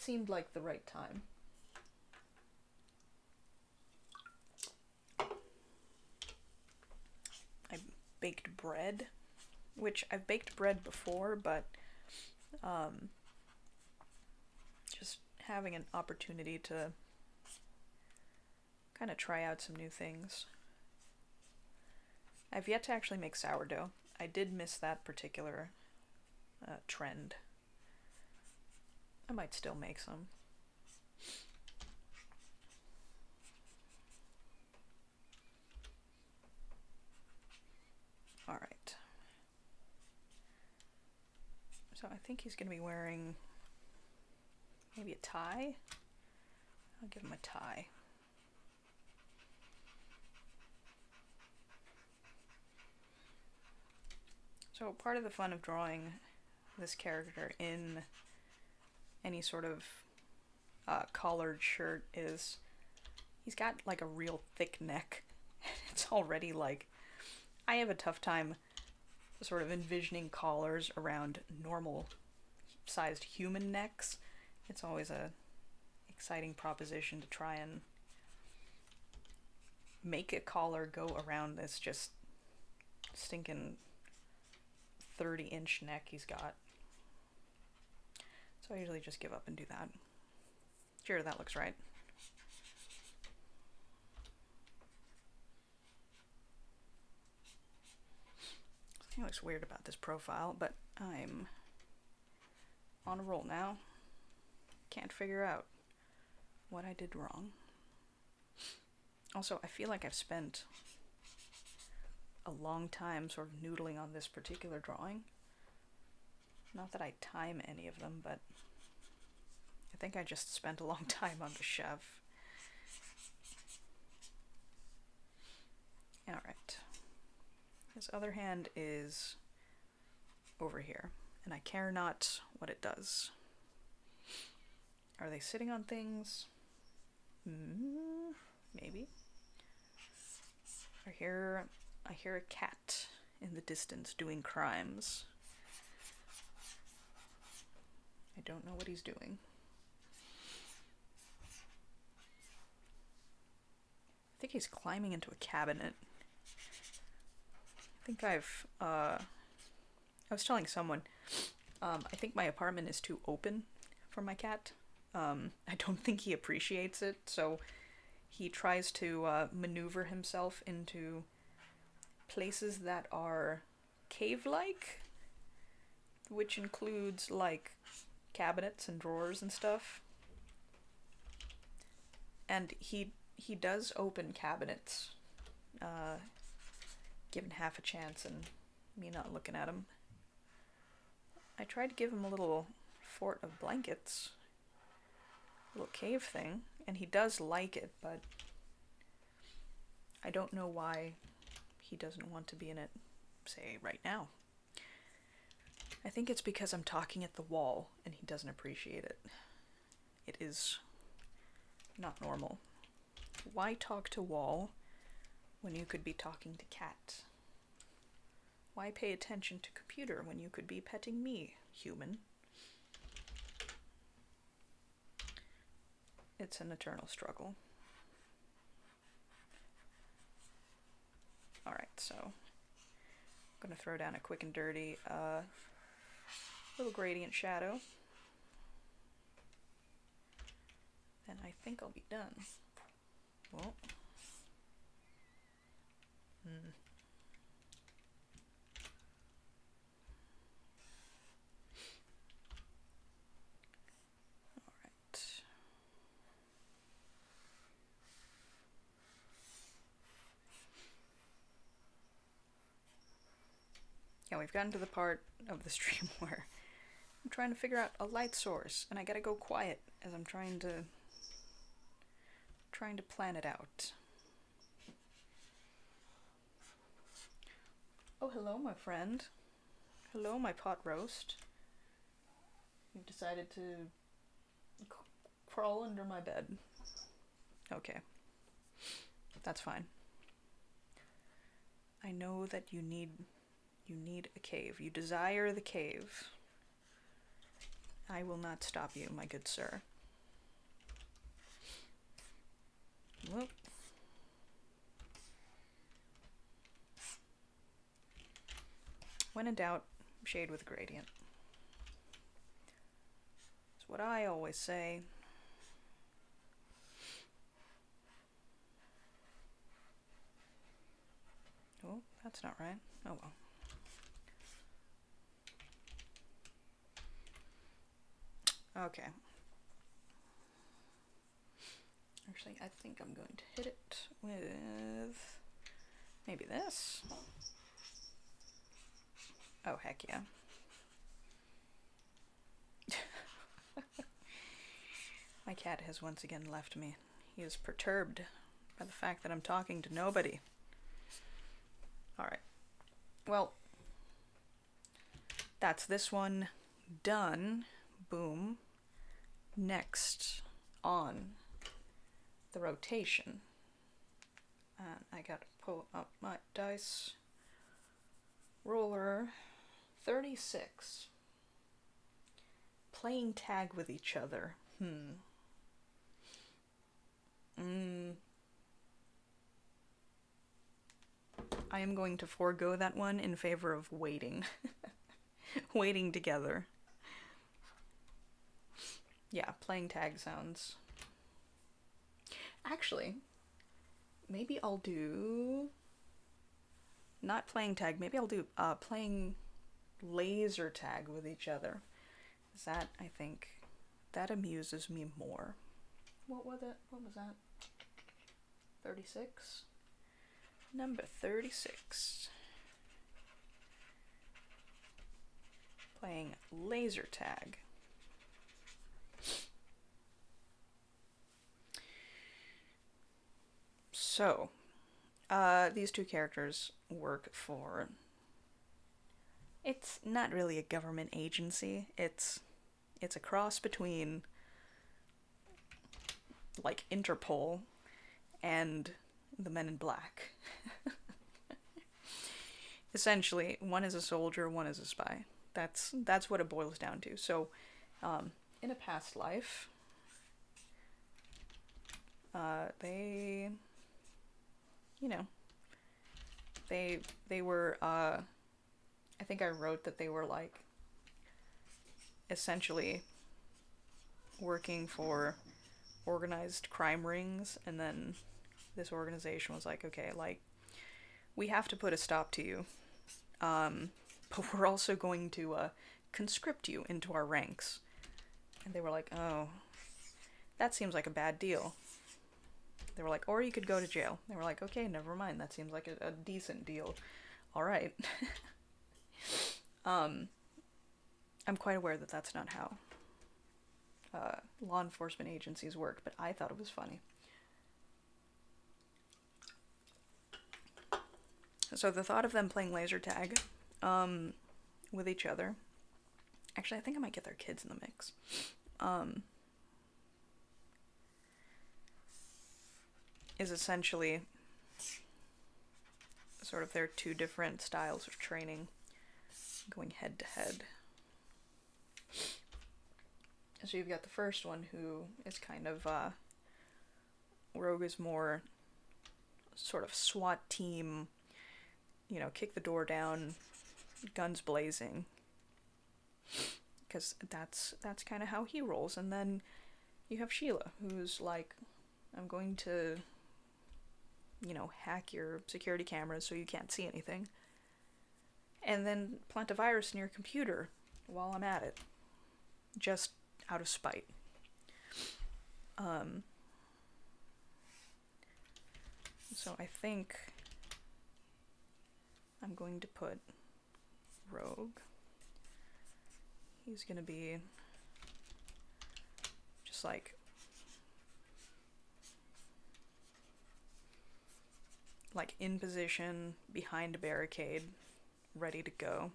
seemed like the right time. I baked bread, which I've baked bread before, but just having an opportunity to kind of try out some new things. I've yet to actually make sourdough. I did miss that particular trend. I might still make some. Alright. So I think he's going to be wearing maybe a tie. I'll give him a tie. So part of the fun of drawing this character in any sort of collared shirt is he's got like a real thick neck. It's already like, I have a tough time sort of envisioning collars around normal sized human necks. It's always a exciting proposition to try and make a collar go around this just stinking 30-inch neck he's got. So I usually just give up and do that. Sure, that looks right. Something looks weird about this profile, but I'm on a roll now. Can't figure out what I did wrong. Also, I feel like I've spent a long time sort of noodling on this particular drawing. Not that I time any of them, but I think I just spent a long time on the chef. Alright. His other hand is over here, and I care not what it does. Are they sitting on things? Maybe. I hear a cat in the distance doing crimes. I don't know what he's doing. I think he's climbing into a cabinet. I think I was telling someone, I think my apartment is too open for my cat. I don't think he appreciates it, so he tries to maneuver himself into places that are cave-like, which includes like cabinets and drawers and stuff. And he does open cabinets, given half a chance and me not looking at him. I tried to give him a little fort of blankets, a little cave thing, and he does like it, but I don't know why he doesn't want to be in it, say, right now. I think it's because I'm talking at the wall and he doesn't appreciate it. It is not normal. Why talk to wall when you could be talking to cat? Why pay attention to computer when you could be petting me, human? It's an eternal struggle. Alright, so I'm gonna throw down a quick and dirty little gradient shadow. Then I think I'll be done. Well. Yeah, we've gotten to the part of the stream where I'm trying to figure out a light source, and I gotta go quiet as I'm trying to plan it out. Oh, hello, my friend. Hello, my pot roast. You've decided to crawl under my bed. Okay. That's fine. I know that you need a cave. You desire the cave. I will not stop you, my good sir. Whoop. When in doubt, shade with gradient. That's what I always say. Oh, that's not right. Oh well. Okay. Actually, I think I'm going to hit it with maybe this. Oh, heck yeah. My cat has once again left me. He is perturbed by the fact that I'm talking to nobody. Alright. Well, that's this one done. Boom. Next on the rotation. And I gotta pull up my dice roller. 36. Playing tag with each other. I am going to forego that one in favor of waiting. Waiting together. Yeah, playing tag sounds. Actually, maybe I'll do... Not playing tag, maybe I'll do playing laser tag with each other. That, I think, that amuses me more. What was it? What was that? 36? Number 36. Playing laser tag. So, these two characters work for... It's not really a government agency. It's a cross between, like, Interpol and the Men in Black. Essentially, one is a soldier, one is a spy. That's what it boils down to. So, in a past life, they, you know, they were, I think I wrote that they were, like, essentially working for organized crime rings, and then this organization was like, okay, like, we have to put a stop to you, but we're also going to conscript you into our ranks. And they were like, oh, that seems like a bad deal. They were like, or you could go to jail. They were like, okay, never mind, that seems like a decent deal. All right. I'm quite aware that that's not how law enforcement agencies work, but I thought it was funny. So the thought of them playing laser tag with each other, actually I think I might get their kids in the mix, is essentially sort of their two different styles of training going head to head. So you've got the first one, who is kind of, Rogue is more sort of SWAT team, you know, kick the door down, guns blazing, because that's kind of how he rolls. And then you have Sheila, who's like, I'm going to, you know, hack your security cameras so you can't see anything, and then plant a virus in your computer while I'm at it, just out of spite. So I think I'm going to put rogue. He's gonna be just like in position behind a barricade, ready to go.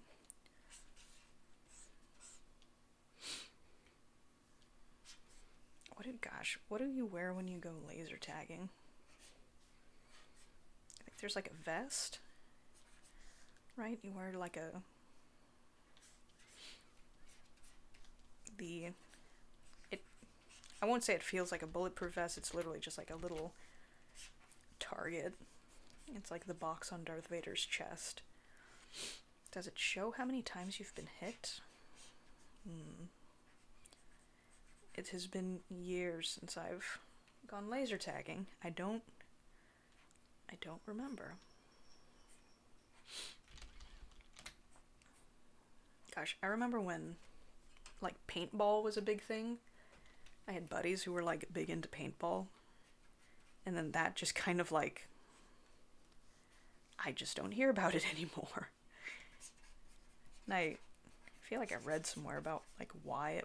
What do you wear when you go laser tagging? I think there's like a vest, right? You wear like I won't say it feels like a bulletproof vest, it's literally just like a little target. It's like the box on Darth Vader's chest. Does it show how many times you've been hit? It has been years since I've gone laser tagging. I don't remember. Gosh, I remember when like paintball was a big thing. I had buddies who were like big into paintball. And then that just kind of like, I just don't hear about it anymore. And I feel like I read somewhere about like why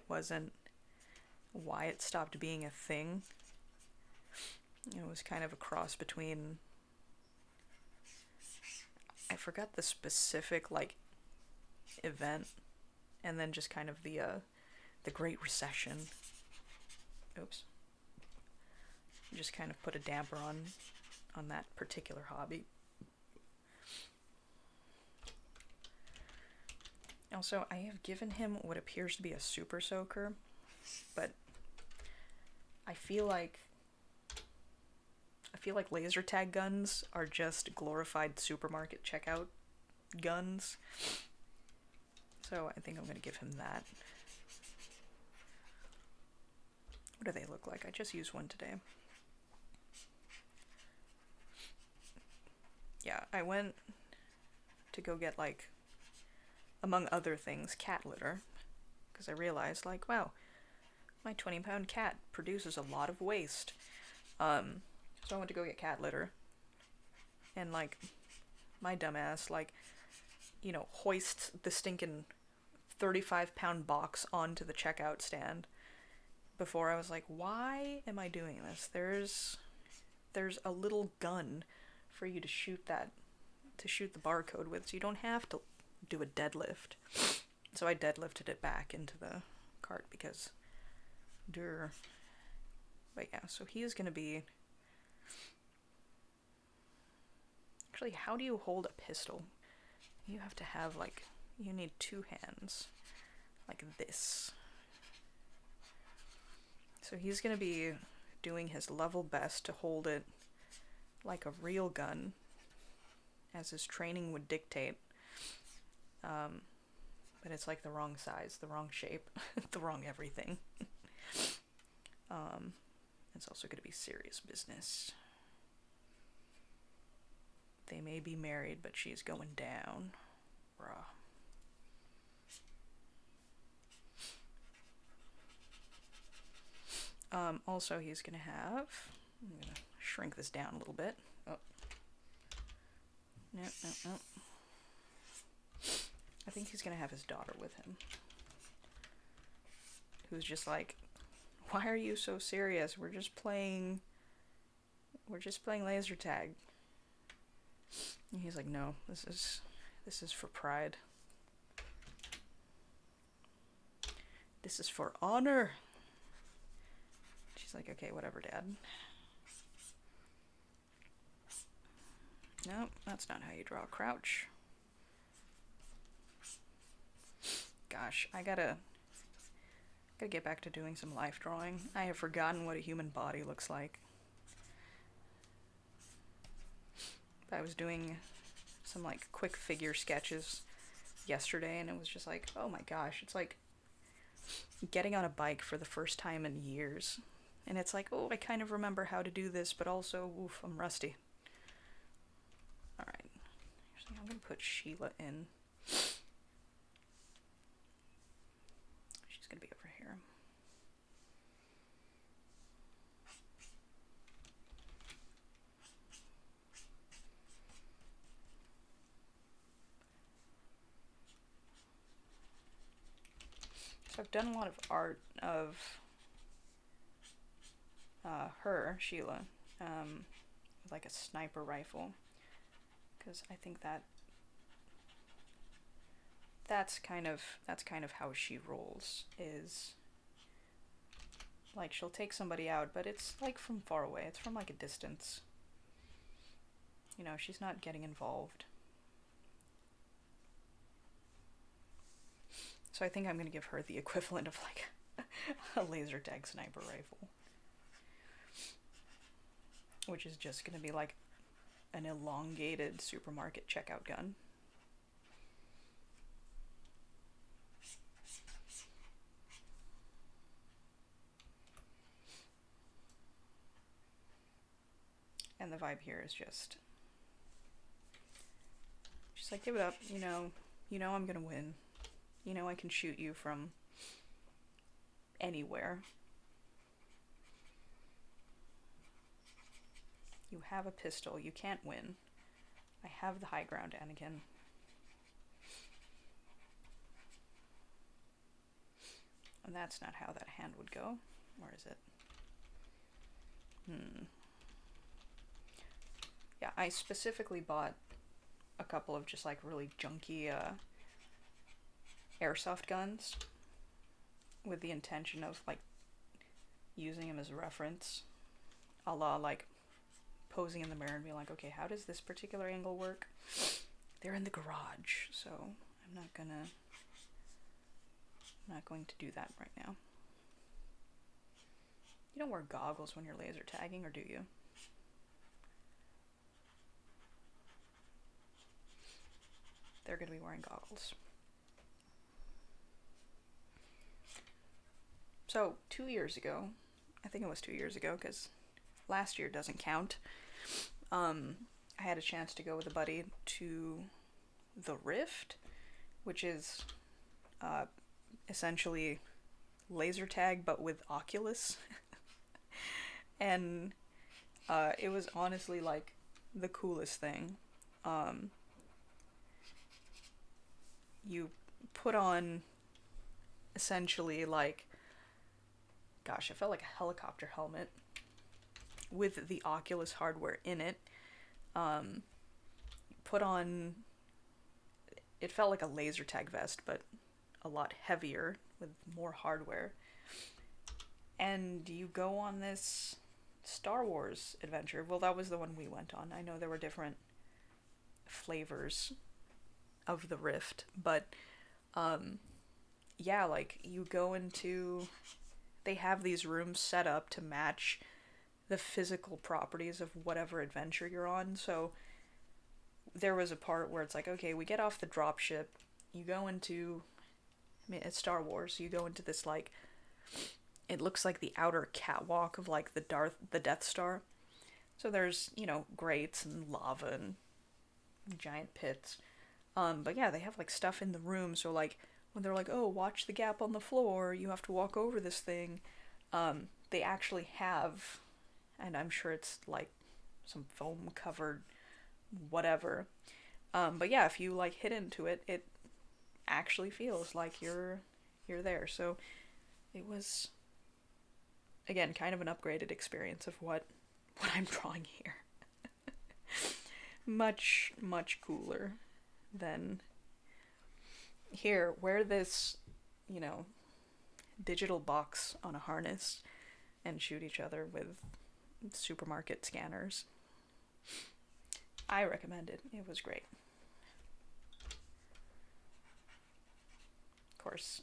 it stopped being a thing. It was kind of a cross between, I forgot the specific like event, and then just kind of the Great Recession. Oops. Just kind of put a damper on that particular hobby. Also, I have given him what appears to be a super soaker, but I feel like laser tag guns are just glorified supermarket checkout guns. So I think I'm going to give him that. What do they look like? I just used one today. Yeah, I went to go get, like, among other things, cat litter. Because I realized, like, wow, my 20-pound cat produces a lot of waste. So I went to go get cat litter. And, like, my dumbass, like, you know, hoists the stinking 35-pound box onto the checkout stand. Before I was like, why am I doing this? There's a little gun for you to shoot the barcode with, so you don't have to do a deadlift. So I deadlifted it back into the cart because but yeah, so he is gonna be, actually, how do you hold a pistol? You have to have, like, you need two hands like this. So he's gonna be doing his level best to hold it like a real gun, as his training would dictate. But it's like the wrong size, the wrong shape, the wrong everything. It's also gonna be serious business. They may be married, but she's going down. Bruh. Also, he's gonna have, I'm gonna shrink this down a little bit. Oh. No. I think he's gonna have his daughter with him. Who's just like, why are you so serious? We're just playing laser tag. And he's like, no, this is for pride. This is for honor. She's like, okay, whatever, Dad. Nope, that's not how you draw a crouch. Gosh, I gotta get back to doing some life drawing. I have forgotten what a human body looks like. I was doing some like quick figure sketches yesterday, and it was just like, oh my gosh, it's like getting on a bike for the first time in years. And it's like, oh, I kind of remember how to do this, but also, oof, I'm rusty. Alright. I'm gonna put Sheila in. She's gonna be over here. So I've done a lot of art of her, Sheila, with like a sniper rifle, because I think that's kind of how she rolls. Is like she'll take somebody out, but it's like from far away. It's from like a distance. You know, she's not getting involved. So I think I'm gonna give her the equivalent of like a laser tag sniper rifle, which is just gonna be like an elongated supermarket checkout gun. And the vibe here is just, she's like, give it up, I'm gonna win. I can shoot you from anywhere. You have a pistol, you can't win. I have the high ground, Anakin. And that's not how that hand would go. Or is it? Yeah, I specifically bought a couple of just like really junky airsoft guns with the intention of like using them as a reference, a la like posing in the mirror and being like, okay, how does this particular angle work? They're in the garage, so I'm not going to do that right now. You don't wear goggles when you're laser tagging, or do you? They're going to be wearing goggles. So 2 years ago, I think it was 2 years ago, because last year doesn't count, I had a chance to go with a buddy to the Rift, which is essentially laser tag but with Oculus. And it was honestly like the coolest thing. You put on essentially like, gosh, it felt like a helicopter helmet with the Oculus hardware in it. Put on, it felt like a laser tag vest, but a lot heavier with more hardware. And you go on this Star Wars adventure. Well, that was the one we went on. I know there were different flavors of the Rift, but yeah, like you go into, they have these rooms set up to match the physical properties of whatever adventure you're on. So there was a part where it's like, okay, we get off the dropship, you go into, I mean, it's Star Wars, so you go into this like, it looks like the outer catwalk of like the Death Star. So there's, grates and lava and giant pits. But yeah, they have like stuff in the room, so like when they're like, oh, watch the gap on the floor, you have to walk over this thing, they actually have, and I'm sure it's like some foam covered whatever. But yeah, if you like hit into it, it actually feels like you're there. So it was, again, kind of an upgraded experience of what I'm drawing here. Much, much cooler than here, wear this, digital box on a harness and shoot each other with supermarket scanners. I recommend it. It was great. Of course,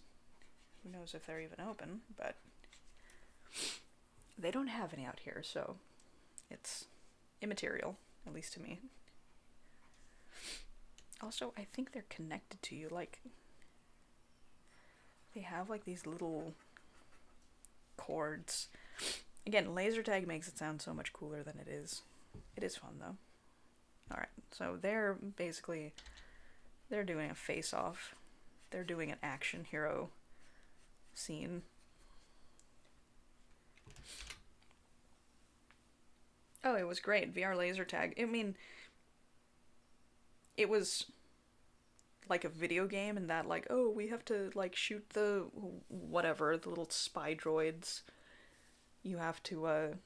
who knows if they're even open, but they don't have any out here, so it's immaterial, at least to me. Also, I think they're connected to you, like, they have like these little cords. Again, laser tag makes it sound so much cooler than it is. It is fun though. Alright, so they're doing a face-off. They're doing an action hero scene. Oh, it was great. VR laser tag. I mean, it was like a video game and that like, oh, we have to like shoot the whatever, the little spy droids. You have to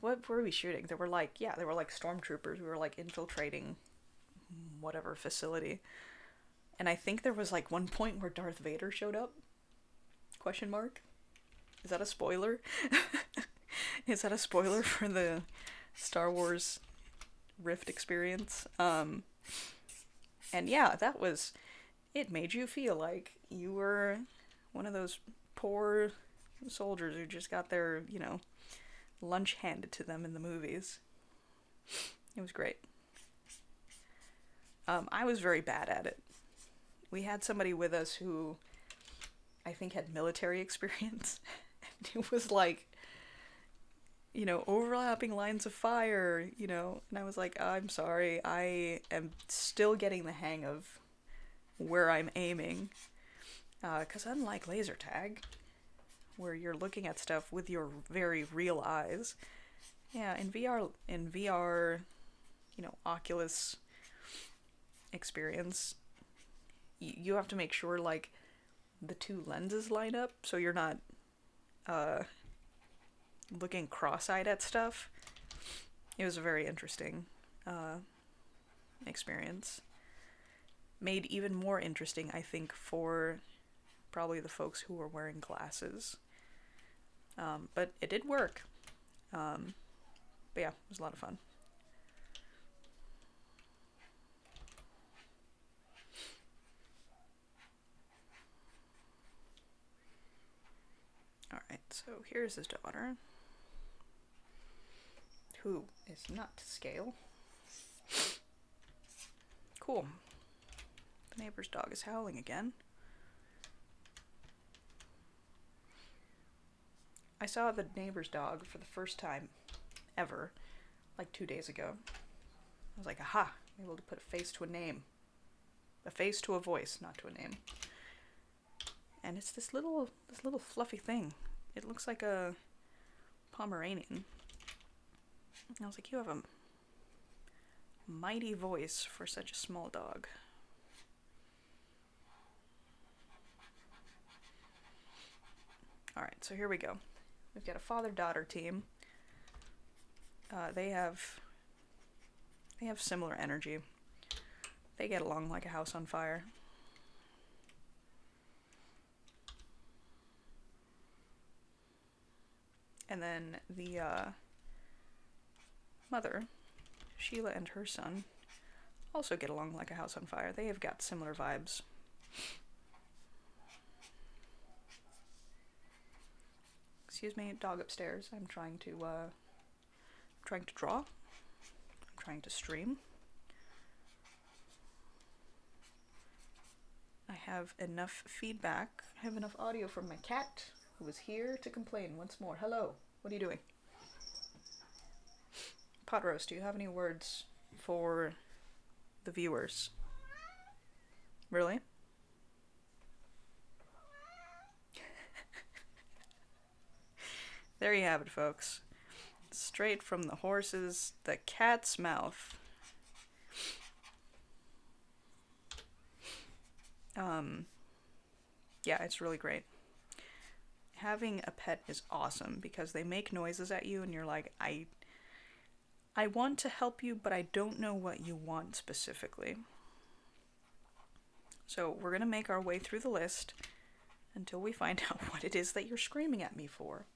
what were we shooting? There were like, yeah, there were like stormtroopers. We were like infiltrating whatever facility. And I think there was like one point where Darth Vader showed up. Question mark? Is that a spoiler? Is that a spoiler for the Star Wars Rift experience? And yeah, that was, it made you feel like you were one of those poor soldiers who just got their, lunch handed to them in the movies. It was great. I was very bad at it. We had somebody with us who I think had military experience. And it was like, overlapping lines of fire, and I was like, I'm sorry, I am still getting the hang of where I'm aiming. Because unlike laser tag, where you're looking at stuff with your very real eyes, yeah, in VR, Oculus experience, you have to make sure, like, the two lenses line up so you're not, looking cross-eyed at stuff. It was a very interesting experience. Made even more interesting, I think, for probably the folks who were wearing glasses. But it did work. But yeah, it was a lot of fun. Alright, so here's his daughter, who is not to scale. Cool. The neighbor's dog is howling again. I saw the neighbor's dog for the first time ever, like 2 days ago. I was like, aha, I'm able to put a face to a name. A face to a voice, not to a name. And it's this little fluffy thing. It looks like a Pomeranian. And I was like, you have a mighty voice for such a small dog. Alright, so here we go. We've got a father-daughter team. They have similar energy. They get along like a house on fire. And then the mother, Sheila, and her son also get along like a house on fire. They have got similar vibes. Excuse me, dog upstairs. I'm trying to draw. I'm trying to stream. I have enough feedback. I have enough audio from my cat, who is here to complain once more. Hello, what are you doing? Pot Roast, do you have any words for the viewers? Really? There you have it, folks. Straight from the cat's mouth. Yeah, it's really great. Having a pet is awesome because they make noises at you and you're like, I want to help you, but I don't know what you want specifically. So we're going to make our way through the list until we find out what it is that you're screaming at me for.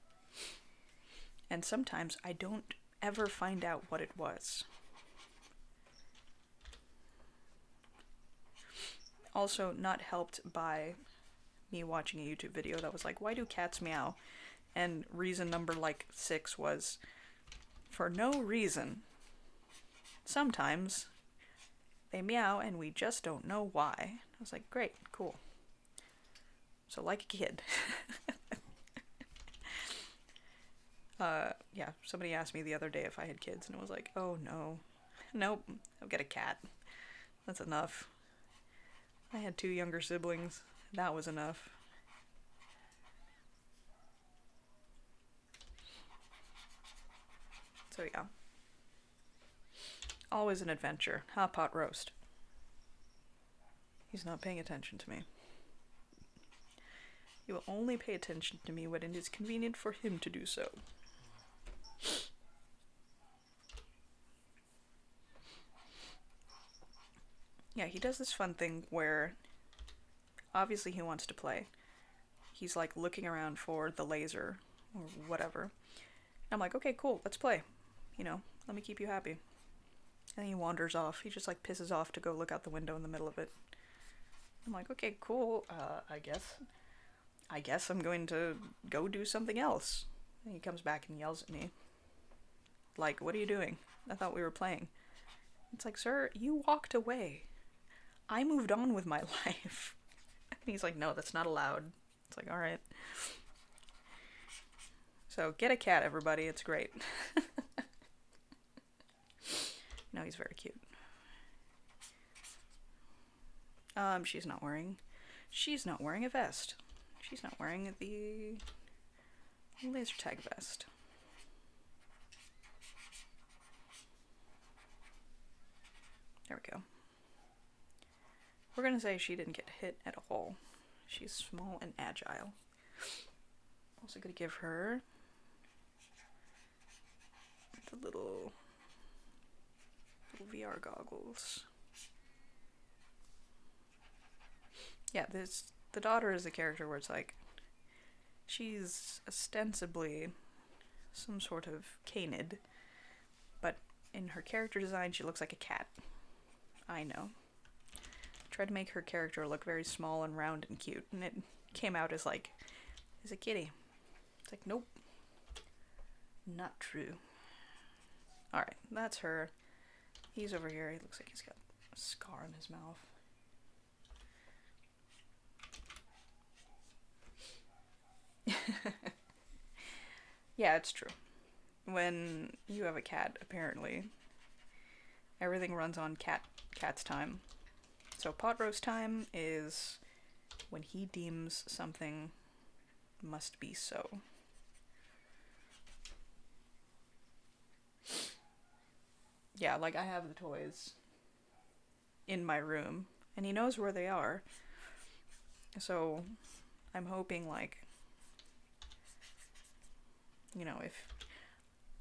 And sometimes I don't ever find out what it was. Also, not helped by me watching a YouTube video that was like, why do cats meow? And reason number 6 was, for no reason. Sometimes they meow and we just don't know why. I was like, great, cool. So like a kid. Yeah, somebody asked me the other day if I had kids, and it was like, oh no. Nope, I've got a cat. That's enough. I had 2 younger siblings. That was enough. So yeah. Always an adventure. Hot pot roast. He's not paying attention to me. He will only pay attention to me when it is convenient for him to do so. Yeah, he does this fun thing where obviously he wants to play. He's like looking around for the laser or whatever. I'm like, okay, cool, let's play. You know, let me keep you happy. And he wanders off. He just like pisses off to go look out the window in the middle of it. I'm like, okay, cool. I guess I'm going to go do something else. And he comes back and yells at me. Like, what are you doing? I thought we were playing. It's like, sir, you walked away. I moved on with my life. And he's like, no, that's not allowed. It's like, alright. So, get a cat, everybody. It's great. No, he's very cute. She's not wearing a vest. She's not wearing the laser tag vest. There we go. We're gonna say she didn't get hit at all. She's small and agile. Also gonna give her the little VR goggles. Yeah, the daughter is a character where it's like she's ostensibly some sort of canid, but in her character design she looks like a cat. I know. Tried to make her character look very small and round and cute, and it came out as like, is a kitty. It's like, nope. Not true. Alright, that's her. He's over here. He looks like he's got a scar on his mouth. Yeah, it's true. When you have a cat, apparently, everything runs on cat's time. So pot roast time is when he deems something must be so. Yeah, like I have the toys in my room, and he knows where they are. So I'm hoping, like, you know, if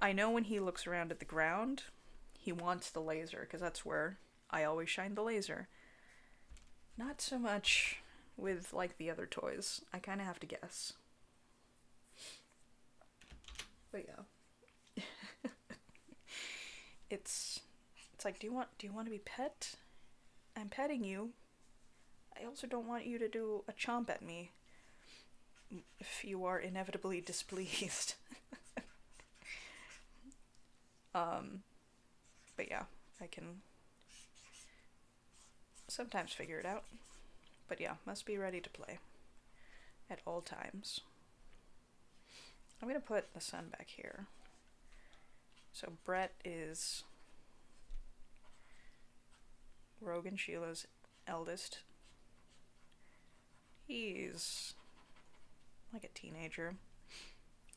I know when he looks around at the ground, he wants the laser, because that's where I always shine the laser. Not so much with, like, the other toys. I kind of have to guess. But yeah. It's like, do you want to be pet? I'm petting you. I also don't want you to do a chomp at me if you are inevitably displeased. But yeah, I can sometimes figure it out. But yeah, must be ready to play at all times. I'm gonna put the sun back here. So Brett is Rogue and Sheila's eldest. He's like a teenager.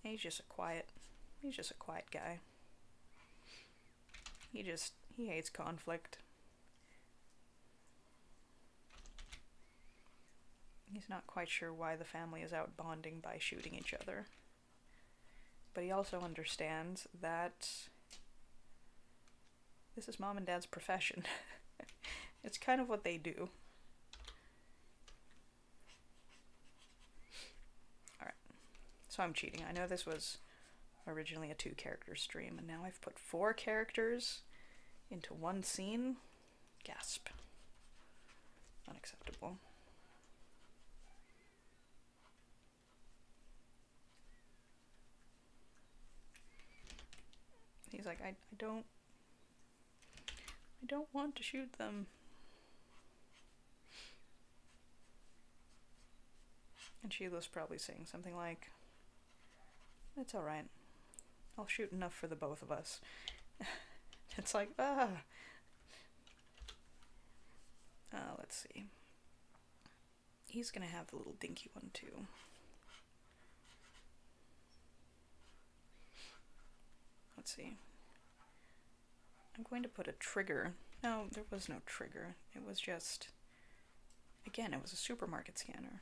He's just a quiet guy. He hates conflict. He's not quite sure why the family is out bonding by shooting each other. But he also understands that this is mom and dad's profession. It's kind of what they do. Alright. So I'm cheating. I know this was originally a 2-character stream, and now I've put 4 characters into one scene. Gasp. Unacceptable. He's like, I don't want to shoot them. And Sheila's probably saying something like, it's alright. I'll shoot enough for the both of us. It's like, let's see. He's gonna have the little dinky one too. Let's see. I'm going to put a trigger. No, there was no trigger. It was just Again, it was a supermarket scanner.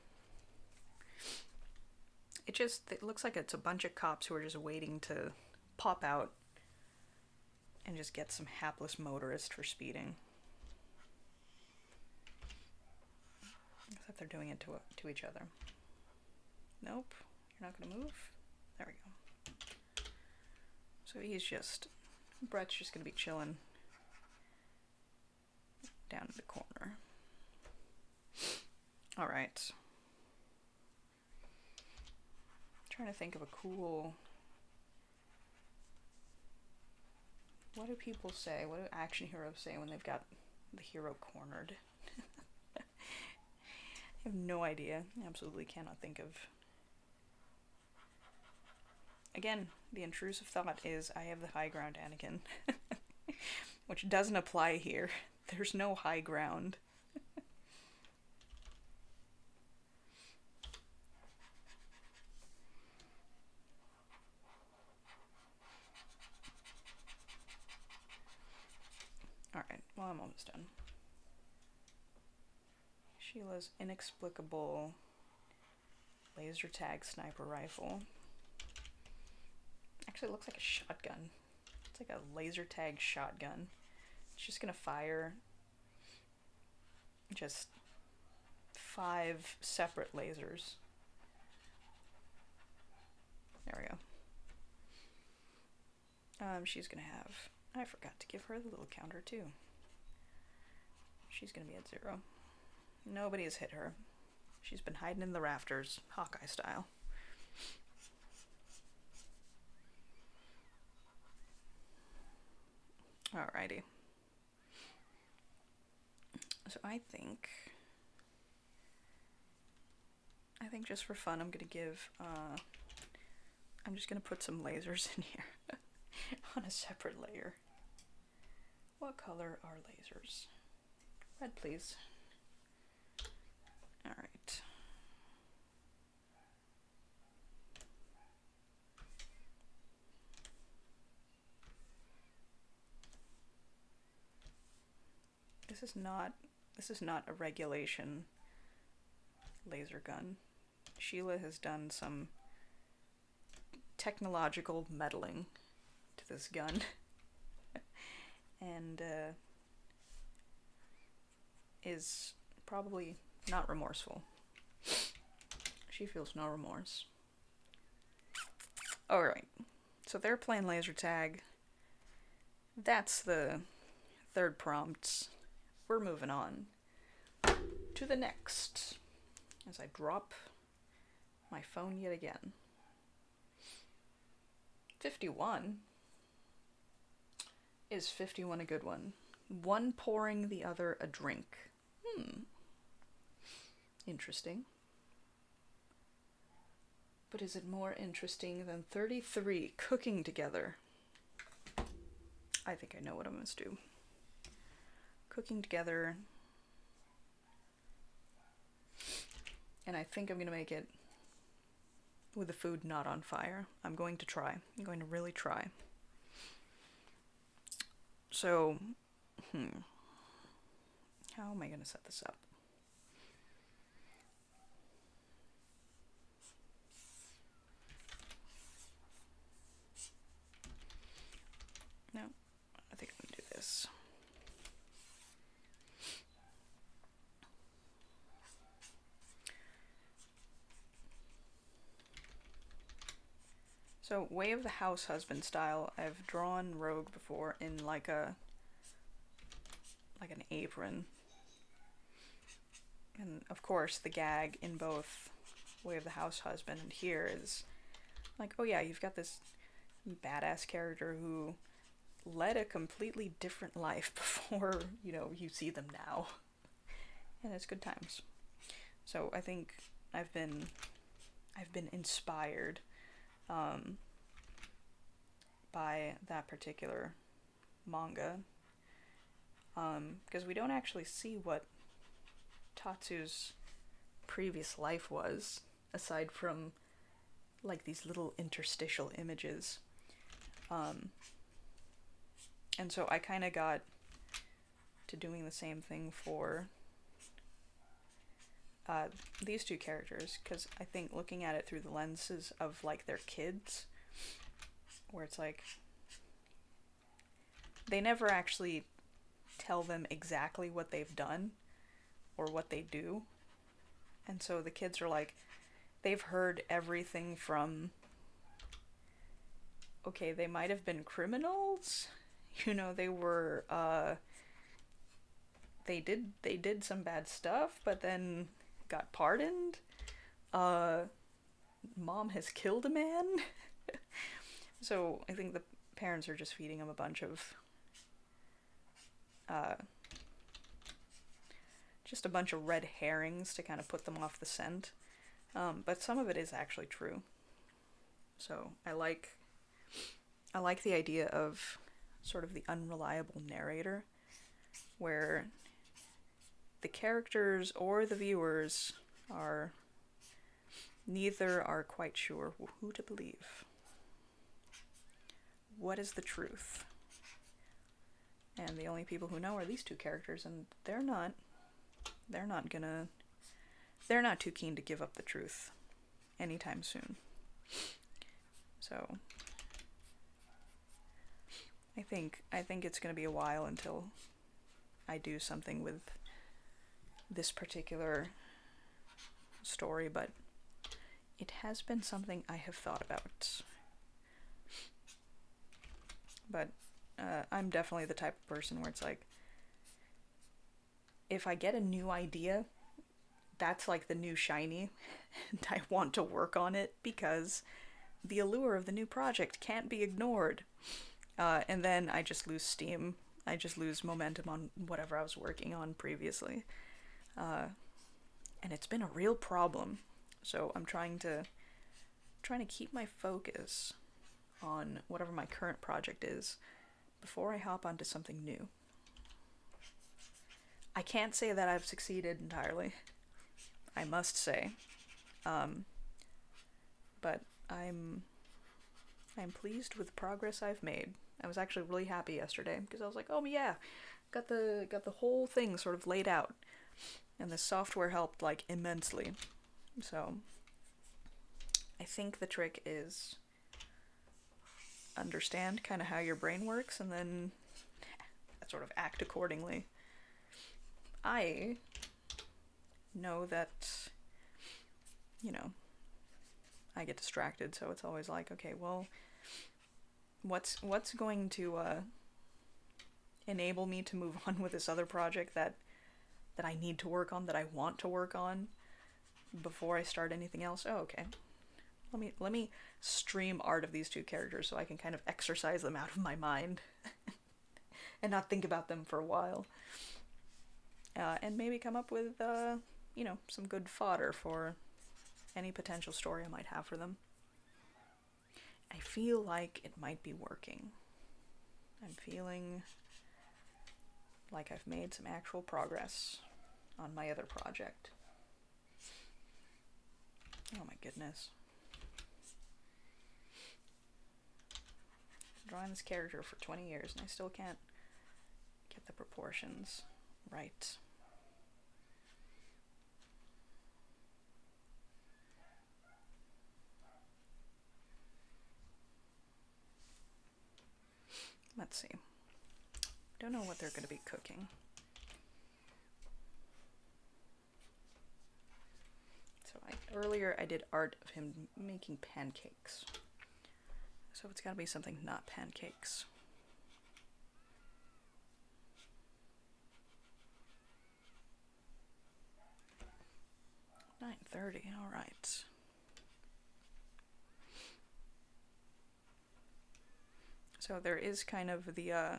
It looks like it's a bunch of cops who are just waiting to pop out and just get some hapless motorist for speeding. Except they're doing it to each other. Nope, you're not gonna move. There we go. So Brett's just gonna be chilling down in the corner. All right. Trying to think of a cool. What do people say? What do action heroes say when they've got the hero cornered? I have no idea. I absolutely cannot think of. Again, the intrusive thought is I have the high ground, Anakin. Which doesn't apply here. There's no high ground. Alright, well, I'm almost done. Sheila's inexplicable laser tag sniper rifle. Actually, it looks like a shotgun. It's like a laser tag shotgun. It's just gonna fire just 5 separate lasers. There we go. She's gonna have. I forgot to give her the little counter too. She's gonna be at 0. Nobody has hit her. She's been hiding in the rafters, Hawkeye style. Alrighty. So I think just for fun, I'm just gonna put some lasers in here on a separate layer. What color are lasers? Red, please. All right. This is not a regulation laser gun. Sheila has done some technological meddling to this gun. And is probably not remorseful. She feels no remorse. Alright, so they're playing laser tag. That's the third prompt. We're moving on to the next. As I drop my phone yet again. 51. Is 51 a good one? One pouring the other a drink. Interesting. But is it more interesting than 33 cooking together? I think I know what I'm going to do. Cooking together. And I think I'm going to make it with the food not on fire. I'm going to try. I'm going to really try. So, how am I going to set this up? No, I think I'm going to do this. So, Way of the House Husband style, I've drawn Rogue before in like an apron. And of course, the gag in both Way of the House Husband and here is like, oh yeah, you've got this badass character who led a completely different life before, you see them now. And it's good times. So I think I've been inspired by that particular manga, because we don't actually see what Tatsu's previous life was, aside from like these little interstitial images. And so I kind of got to doing the same thing for uh, these two characters, because I think looking at it through the lenses of like their kids, where it's like they never actually tell them exactly what they've done or what they do. And so the kids are like, they've heard everything from, okay, they might have been criminals. They were, they did some bad stuff, but then got pardoned. Uh, Mom has killed a man. So I think the parents are just feeding them a bunch of, uh, just a bunch of red herrings to kind of put them off the scent. But some of it is actually true. So I like the idea of sort of the unreliable narrator, where the characters or the viewers are neither are quite sure who to believe. What is the truth? And the only people who know are these two characters, and they're not too keen to give up the truth anytime soon. So I think it's gonna be a while until I do something with this particular story, but it has been something I have thought about. But I'm definitely the type of person where it's like, if I get a new idea, that's like the new shiny, and I want to work on it because the allure of the new project can't be ignored. And then I just lose steam. I just lose momentum on whatever I was working on previously. And it's been a real problem. So I'm trying to keep my focus on whatever my current project is before I hop onto something new. I can't say that I've succeeded entirely, I must say. But I'm pleased with the progress I've made. I was actually really happy yesterday because I was like, "Oh yeah, got the whole thing sort of laid out." And the software helped like immensely. So I think the trick is understand kind of how your brain works and then sort of act accordingly. I know that, I get distracted, so it's always like, okay, well, what's going to enable me to move on with this other project that I need to work on, that I want to work on before I start anything else? Oh, okay. Let me stream art of these two characters so I can kind of exercise them out of my mind and not think about them for a while. And maybe come up with, some good fodder for any potential story I might have for them. I feel like it might be working. I'm feeling like I've made some actual progress on my other project. Oh my goodness. I've been drawing this character for 20 years and I still can't get the proportions right. Let's see. Don't know what they're going to be cooking. So earlier I did art of him making pancakes. So it's got to be something not pancakes. $9:30. All right. So there is kind of the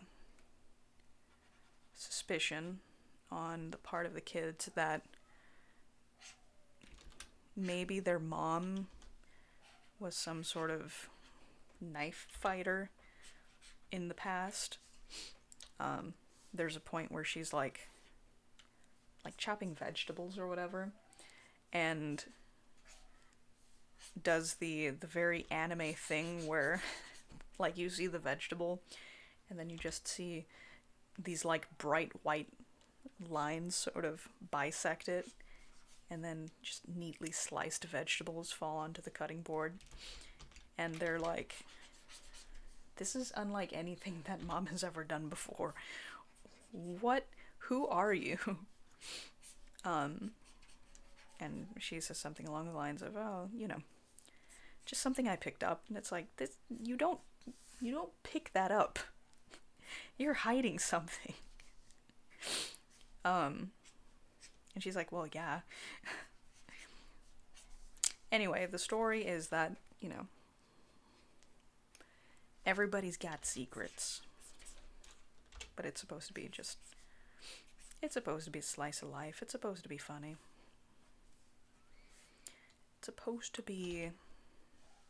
suspicion on the part of the kids that maybe their mom was some sort of knife fighter in the past. There's a point where she's like chopping vegetables or whatever, and does the very anime thing where like you see the vegetable and then you just see these like bright white lines sort of bisect it, and then just neatly sliced vegetables fall onto the cutting board. And they're like, this is unlike anything that Mom has ever done before. What? Who are you? Um, and she says something along the lines of, oh, just something I picked up. And it's like, this, you don't pick that up. You're hiding something. And she's like, well, yeah. Anyway, the story is that, everybody's got secrets. But it's supposed to be a slice of life. It's supposed to be funny. It's supposed to be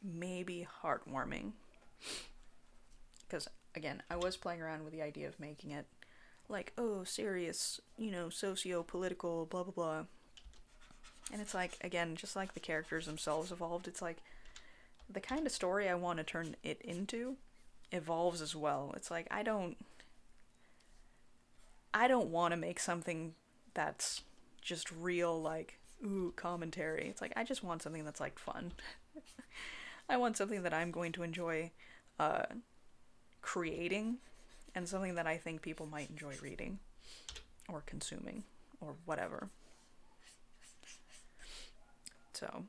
maybe heartwarming. Because, again, I was playing around with the idea of making it like, oh, serious, socio-political, blah, blah, blah. And it's like, again, just like the characters themselves evolved, it's like, the kind of story I want to turn it into evolves as well. It's like, I don't want to make something that's just real, like, ooh, commentary. It's like, I just want something that's, like, fun. I want something that I'm going to enjoy creating, and something that I think people might enjoy reading, or consuming, or whatever. So,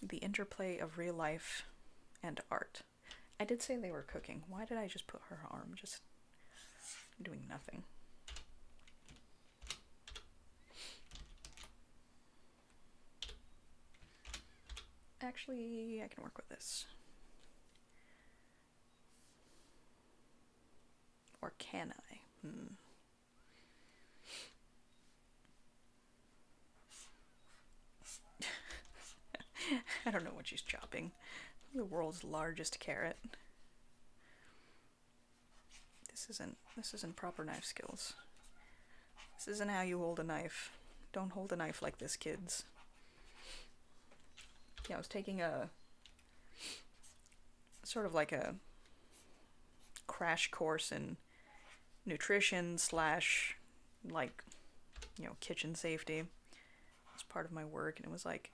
the interplay of real life and art. I did say they were cooking. Why did I just put her arm just doing nothing? Actually, I can work with this. Or can I? I don't know what she's chopping. The world's largest carrot. This isn't proper knife skills. This isn't how you hold a knife. Don't hold a knife like this, kids. Yeah, I was taking a sort of like a crash course in nutrition slash like, kitchen safety. It's part of my work, and it was like,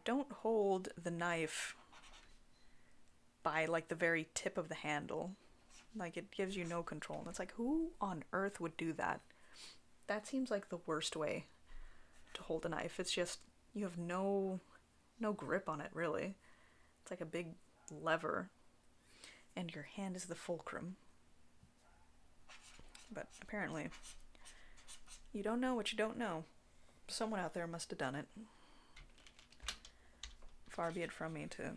don't hold the knife by like the very tip of the handle. Like, it gives you no control. And it's like, who on earth would do that? That seems like the worst way to hold a knife. It's just, you have no grip on it, really. It's like a big lever, and your hand is the fulcrum. But apparently, you don't know what you don't know. Someone out there must have done it. Far be it from me to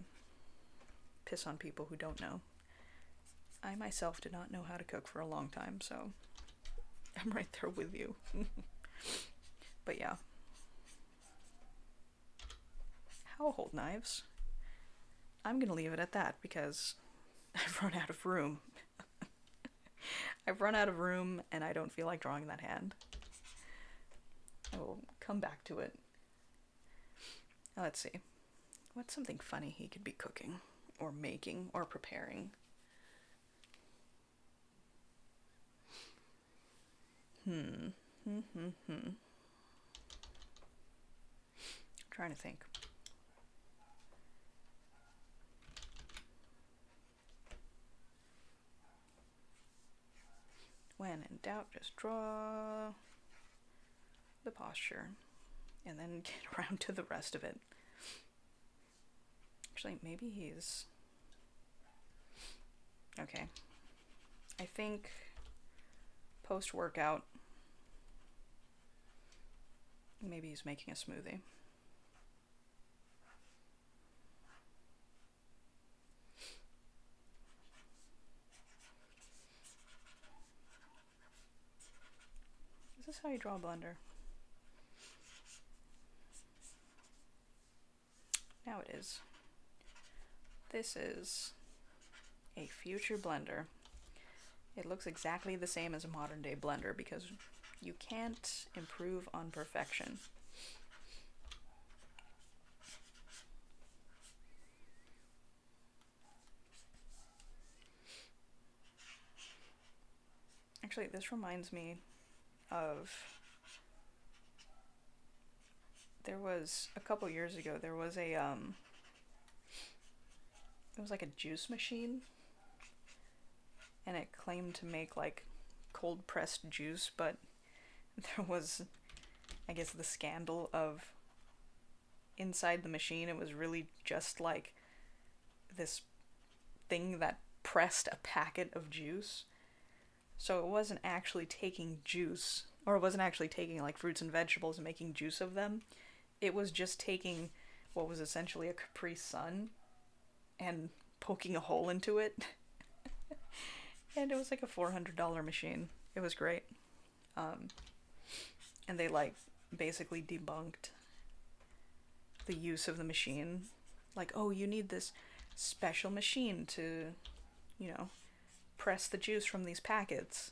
piss on people who don't know. I myself did not know how to cook for a long time, so I'm right there with you. But yeah. How hold knives? I'm gonna leave it at that because I've run out of room. I've run out of room and I don't feel like drawing that hand. I will come back to it. Now, let's see. What's something funny he could be cooking or making or preparing? I'm trying to think. When in doubt, just draw the posture and then get around to the rest of it. Actually, maybe he's... Okay. I think post-workout, maybe he's making a smoothie. Is this how you draw a blender? Now it is. This is a future blender. It looks exactly the same as a modern day blender because you can't improve on perfection. Actually, this reminds me of There was a couple years ago. There was a it was like a juice machine, and it claimed to make like cold pressed juice, but there was, I guess, the scandal of inside the machine. It was really just like this thing that pressed a packet of juice. So it wasn't actually taking juice, or it wasn't actually taking like fruits and vegetables and making juice of them. It was just taking what was essentially a Capri Sun and poking a hole into it. And it was like a $400 machine. It was great. And they like basically debunked the use of the machine. Like, oh, you need this special machine to, you know, press the juice from these packets.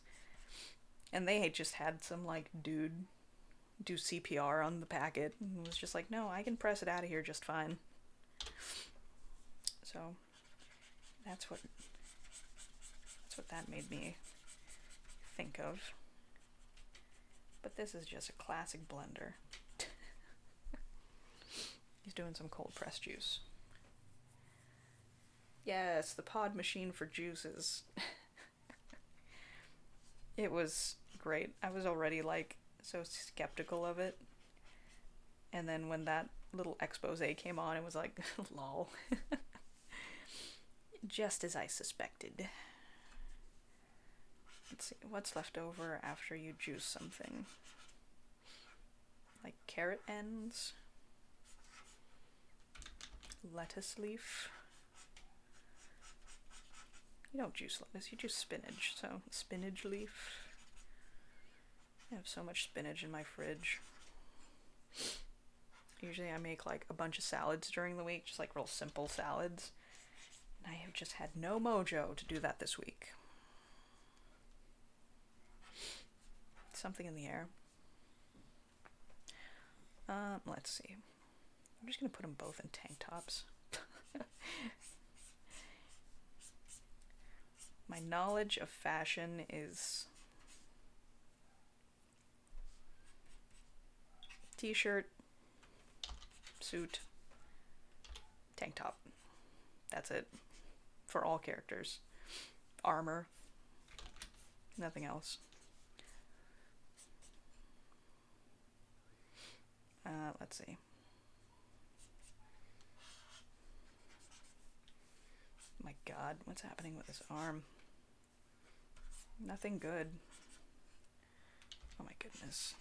And they had just had some like dude do CPR on the packet and was just like, no, I can press it out of here just fine. So that's what that made me think of. But this is just a classic blender. He's doing some cold pressed juice. Yes, the pod machine for juices. It was great. I was already like so skeptical of it. And then when that little expose came on, it was like, lol. Just as I suspected. Let's see, what's left over after you juice something? Like carrot ends, lettuce leaf. You don't juice lettuce, you juice spinach, so spinach leaf. I have so much spinach in my fridge. Usually I make like a bunch of salads during the week, just like real simple salads. And I have just had no mojo to do that this week. Something in the air. Let's see. I'm just gonna put them both in tank tops. My knowledge of fashion is t-shirt, suit, tank top. That's it. For all characters. Armor. Nothing else. Let's see. My God, what's happening with this arm? Nothing good. Oh my goodness.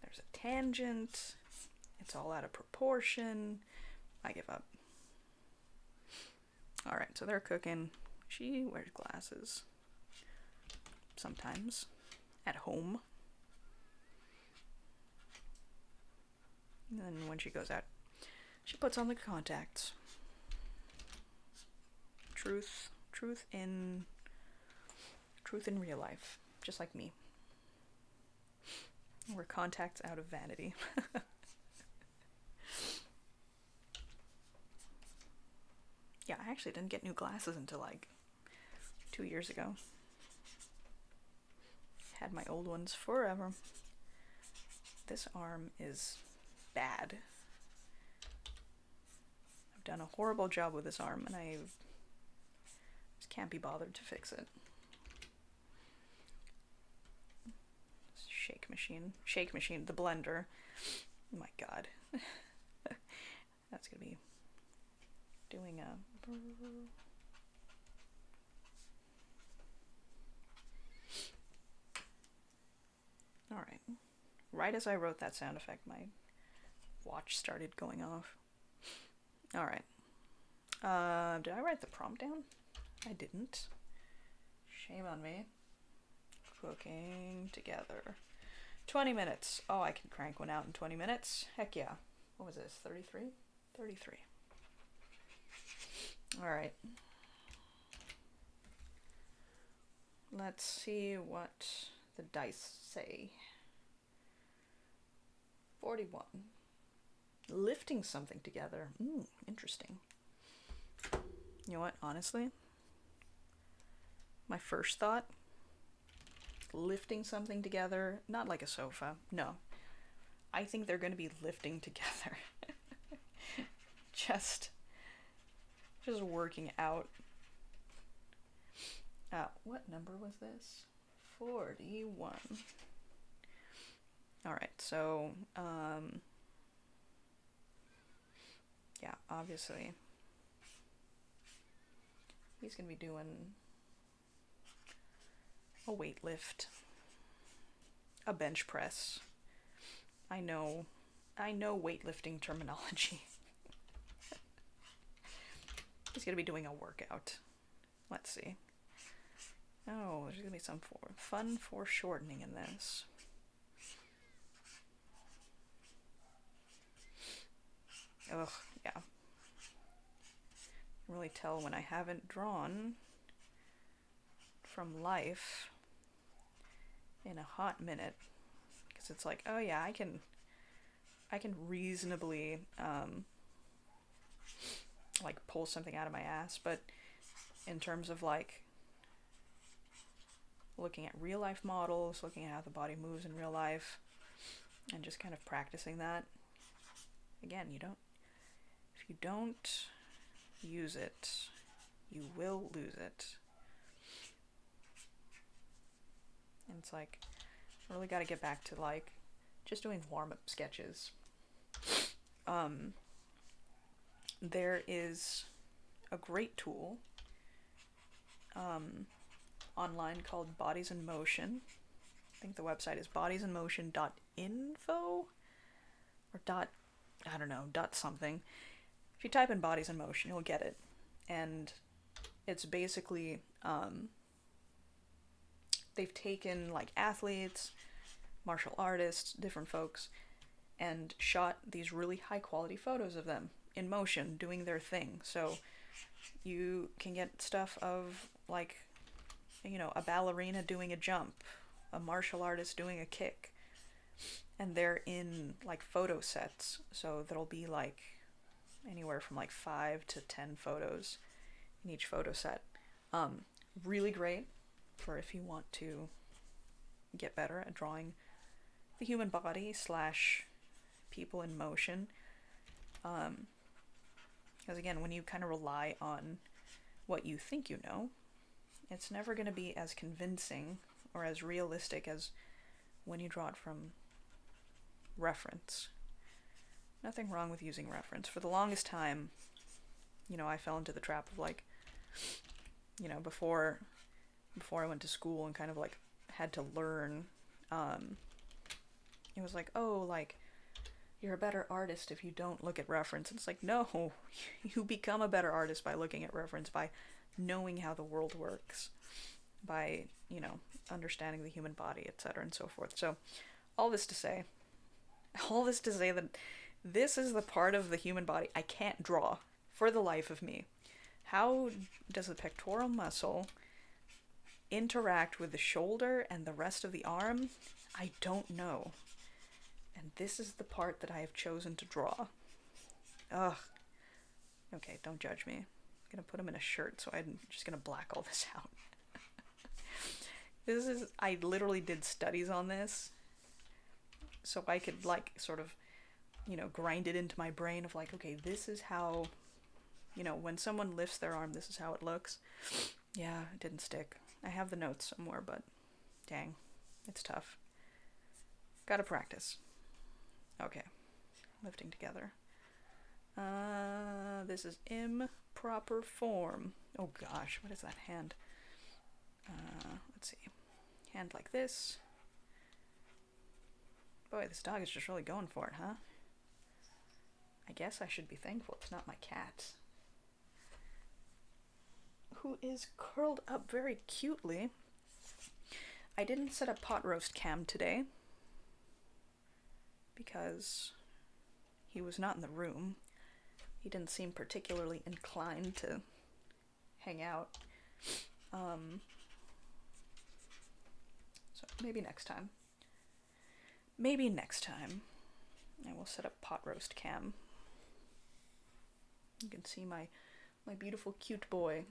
There's a tangent. It's all out of proportion. I give up. Alright, so they're cooking. She wears glasses. Sometimes. At home. And then when she goes out, she puts on the contacts. Truth in real life, just like me. We're contacts out of vanity. Yeah, I actually didn't get new glasses until like 2 years ago. Had my old ones forever. This arm is bad. I've done a horrible job with this arm, and I just can't be bothered to fix it. Shake machine, the blender. Oh my God. That's gonna be doing a... Alright. Right as I wrote that sound effect, my watch started going off. Alright. Did I write the prompt down? I didn't. Shame on me. Cooking together. 20 minutes. Oh, I can crank one out in 20 minutes. Heck yeah. What was this? 33? 33. Alright. Let's see what the dice say. 41. Lifting something together. Interesting. You know what? Honestly, my first thought, lifting something together, not like a sofa, no. I think they're going to be lifting together. just working out. What number was this? 41. Alright, so, yeah, obviously, he's gonna be doing a weight lift, a bench press. I know weightlifting terminology. He's gonna be doing a workout. Let's see. Oh, there's gonna be some fun foreshortening in this. Ugh, yeah. I can really tell when I haven't drawn from life in a hot minute, because it's like, oh yeah, I can reasonably like pull something out of my ass, but in terms of like looking at real life models, looking at how the body moves in real life, and just kind of practicing that, again, if you don't use it, you will lose it. And it's like, I really got to get back to like just doing warm-up sketches. There is a great tool online called Bodies in Motion. I think the website is bodiesinmotion.info or dot something. If you type in Bodies in Motion, you'll get it. And it's basically, they've taken like athletes, martial artists, different folks, and shot these really high quality photos of them in motion doing their thing. So you can get stuff of like, a ballerina doing a jump, a martial artist doing a kick, and they're in like photo sets. So there'll be like anywhere from like 5 to 10 photos in each photo set. Really great for if you want to get better at drawing the human body / people in motion. Because again, when you kind of rely on what you think you know, it's never going to be as convincing or as realistic as when you draw it from reference. Nothing wrong with using reference. For the longest time, I fell into the trap of like, before I went to school and kind of like had to learn, it was like, oh, like, you're a better artist if you don't look at reference. And it's like, no, you become a better artist by looking at reference, by knowing how the world works, by, understanding the human body, etc. and so forth. So all this to say that this is the part of the human body I can't draw for the life of me. How does the pectoral muscle interact with the shoulder and the rest of the arm? I don't know. And this is the part that I have chosen to draw. Ugh. Okay, don't judge me. I'm gonna put him in a shirt, so I'm just gonna black all this out. I literally did studies on this, so I could like sort of, grind it into my brain of like, okay, this is how, when someone lifts their arm, this is how it looks. Yeah, it didn't stick. I have the notes somewhere, but dang, it's tough. Gotta practice. Okay, lifting together. This is improper form. Oh gosh, what is that hand? Let's see. Hand like this. Boy, this dog is just really going for it, huh? I guess I should be thankful it's not my cat, who is curled up very cutely. I didn't set up pot roast cam today because he was not in the room. He didn't seem particularly inclined to hang out. So maybe next time. Maybe next time I will set up pot roast cam. You can see my beautiful cute boy.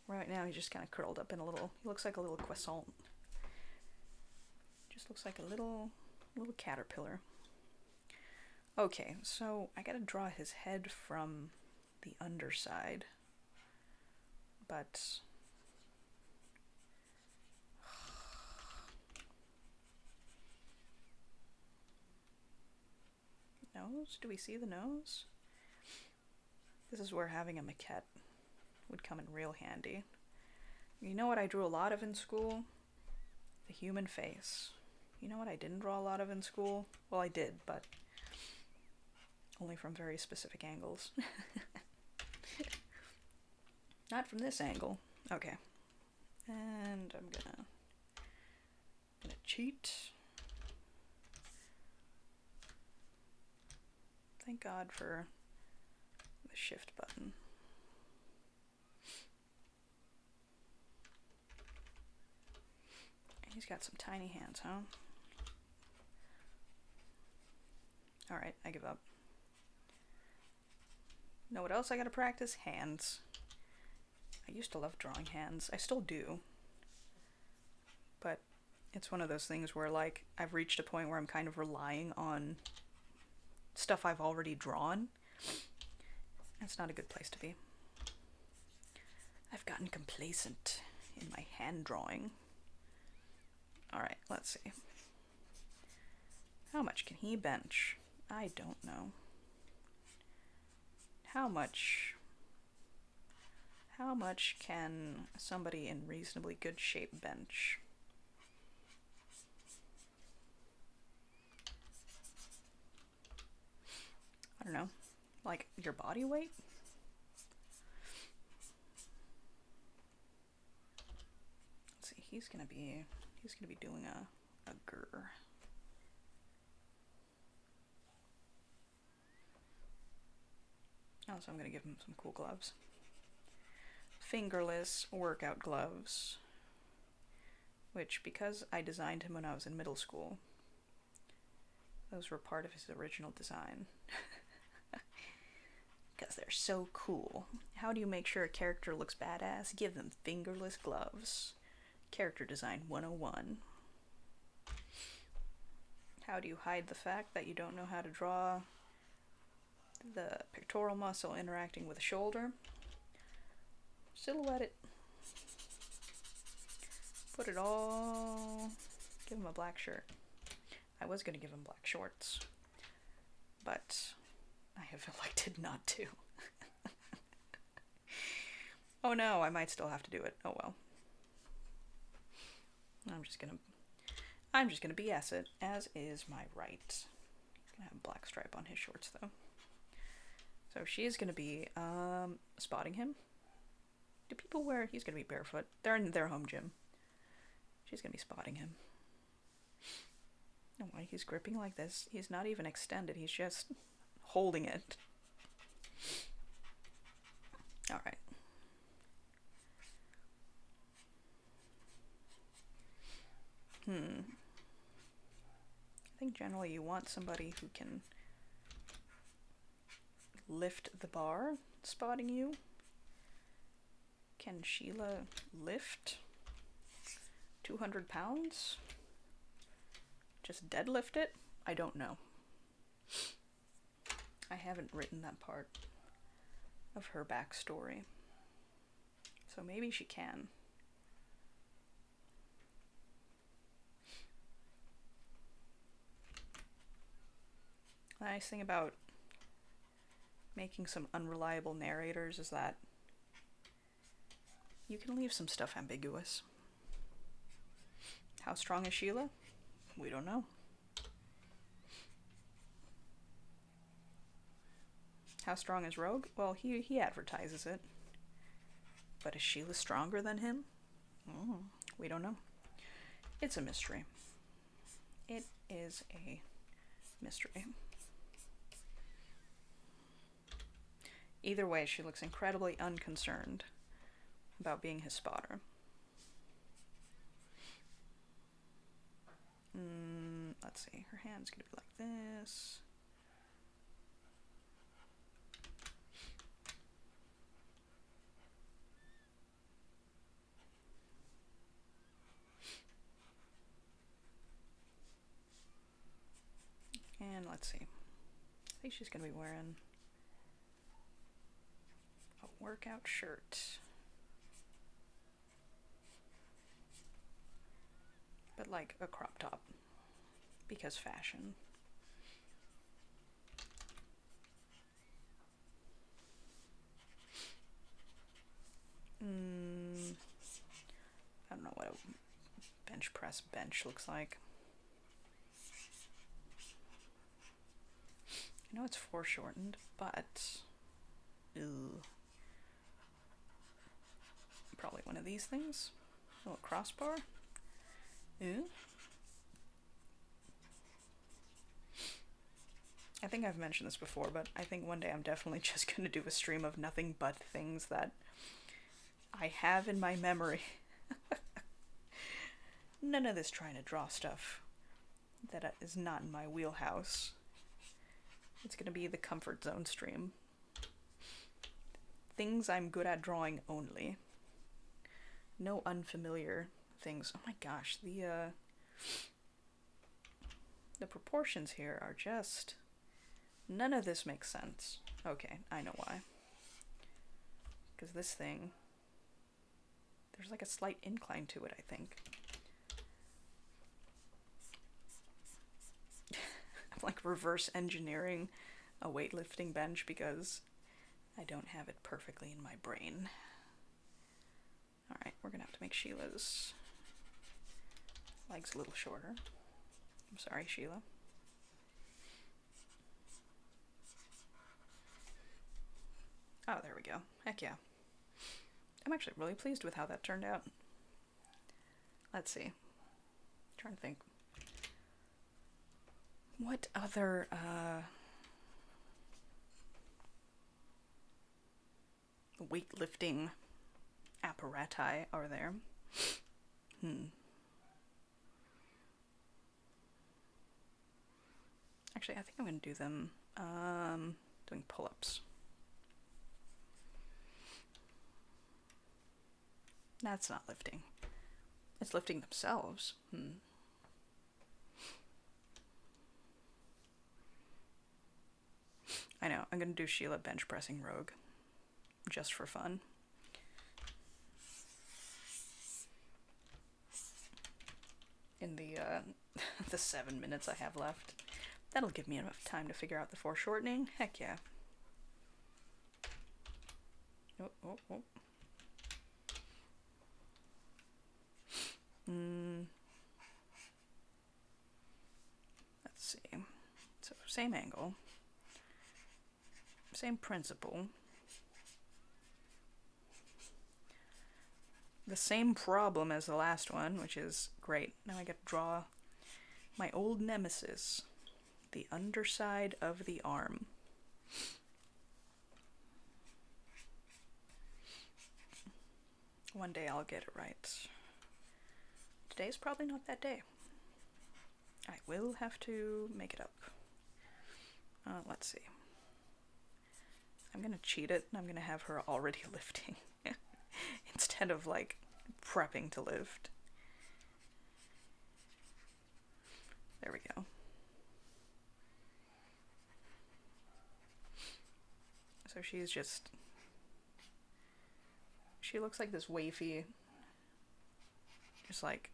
Right now he's just kind of curled up in a little, he looks like a little croissant. Just looks like a little caterpillar. Okay, so I gotta draw his head from the underside. But nose? Do we see the nose? This is where having a maquette would come in real handy. You know what I drew a lot of in school? The human face. You know what I didn't draw a lot of in school? Well, I did, but only from very specific angles. Not from this angle. Okay. And I'm gonna cheat. Thank God for the shift button. He's got some tiny hands, huh? Alright, I give up. Know what else I gotta practice? Hands. I used to love drawing hands. I still do. But it's one of those things where, like, I've reached a point where I'm kind of relying on stuff I've already drawn. That's not a good place to be. I've gotten complacent in my hand drawing. Alright, let's see. How much can he bench? I don't know. How much can somebody in reasonably good shape bench? I don't know. Like your body weight? Let's see, he's gonna be doing a grr. Also, I'm gonna give him some cool gloves. Fingerless workout gloves. Which, because I designed him when I was in middle school, those were part of his original design. Because they're so cool. How do you make sure a character looks badass? Give them fingerless gloves. Character design 101. How do you hide the fact that you don't know how to draw the pectoral muscle interacting with the shoulder? Silhouette it. Put it all. Give him a black shirt. I was going to give him black shorts, but I have elected not to. Oh no, I might still have to do it. Oh well. I'm just gonna BS it, as is my right. He's gonna have a black stripe on his shorts though. So she's gonna be spotting him. Do people wear? He's gonna be barefoot. They're in their home gym. She's gonna be spotting him. Oh, why he's gripping like this? He's not even extended. He's just holding it. All right. I think generally you want somebody who can lift the bar, spotting you. Can Sheila lift 200 pounds? Just deadlift it? I don't know. I haven't written that part of her backstory. So maybe she can. The nice thing about making some unreliable narrators is that you can leave some stuff ambiguous. How strong is Sheila? We don't know. How strong is Rogue? Well, he advertises it. But is Sheila stronger than him? We don't know. It's a mystery. It is a mystery. Either way, she looks incredibly unconcerned about being his spotter. Let's see, her hand's gonna be like this. let's see. I think she's gonna be wearing a workout shirt. But like a crop top. Because fashion. I don't know what a bench press bench looks like. I know it's foreshortened, but ew. Probably one of these things. A little crossbar. Ew. I think I've mentioned this before, but I think one day I'm definitely just going to do a stream of nothing but things that I have in my memory. None of this trying to draw stuff that is not in my wheelhouse. It's going to be the comfort zone stream. Things I'm good at drawing only. No unfamiliar things. Oh my gosh, the proportions here are just... None of this makes sense. Okay, I know why. Because this thing... There's like a slight incline to it, I think. I'm like reverse engineering a weightlifting bench because I don't have it perfectly in my brain. Alright, we're gonna have to make Sheila's legs a little shorter. I'm sorry, Sheila. Oh, there we go. Heck yeah. I'm actually really pleased with how that turned out. Let's see. I'm trying to think. What other, weightlifting apparati are there? Actually, I think I'm going to do them, doing pull-ups. That's not lifting. It's lifting themselves. I know, I'm going to do Sheila bench pressing Rogue. Just for fun. In the, the 7 minutes I have left. That'll give me enough time to figure out the foreshortening. Heck yeah. Oh. Let's see. So, same angle. Same principle. The same problem as the last one, which is great. Now I get to draw my old nemesis. The underside of the arm. One day I'll get it right. Today's probably not that day. I will have to make it up. Let's see. I'm gonna cheat it, and I'm gonna have her already lifting. Instead of, like, prepping to lift. There we go. So she's just... She looks like this wafy... Just like...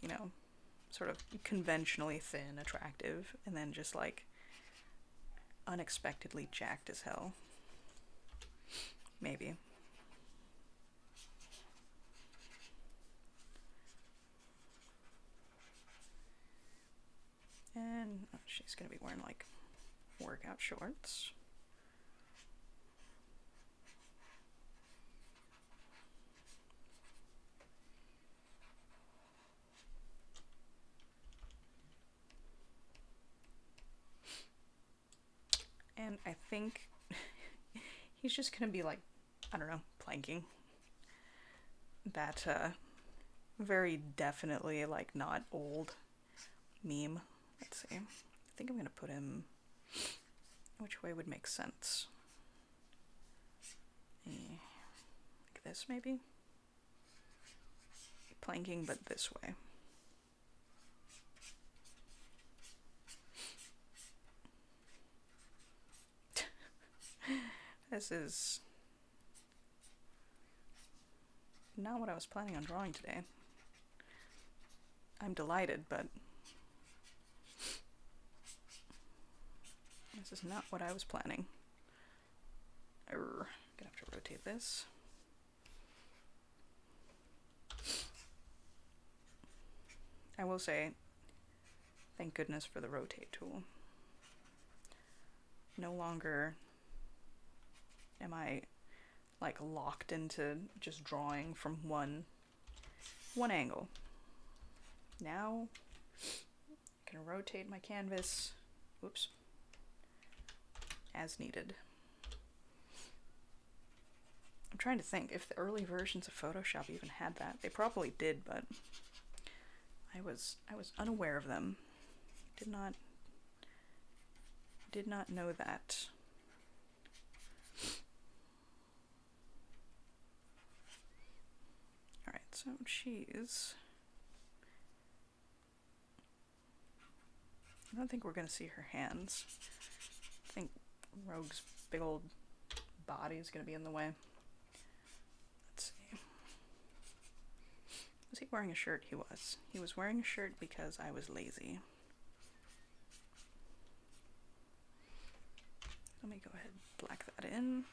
You know, sort of conventionally thin, attractive, and then just, like... unexpectedly jacked as hell. Maybe. And she's gonna be wearing like workout shorts. And I think he's just gonna be like, I don't know, planking. That very definitely like not old meme. Let's see. I think I'm gonna put him... Which way would make sense? Like this, maybe? Planking, but this way. This is not what I was planning on drawing today. I'm delighted, but this is not what I was planning. Gonna have to rotate this. I will say, thank goodness for the rotate tool. No longer am I like locked into just drawing from one angle. Now I can rotate my canvas, whoops, as needed. I'm trying to think if the early versions of Photoshop even had that. They probably did, but I was unaware of them. Did not know that. Alright, so she's... I don't think we're gonna see her hands. I think Rogue's big old body is gonna be in the way. Let's see. Was he wearing a shirt? He was. He was wearing a shirt because I was lazy. Let me go ahead and black that in.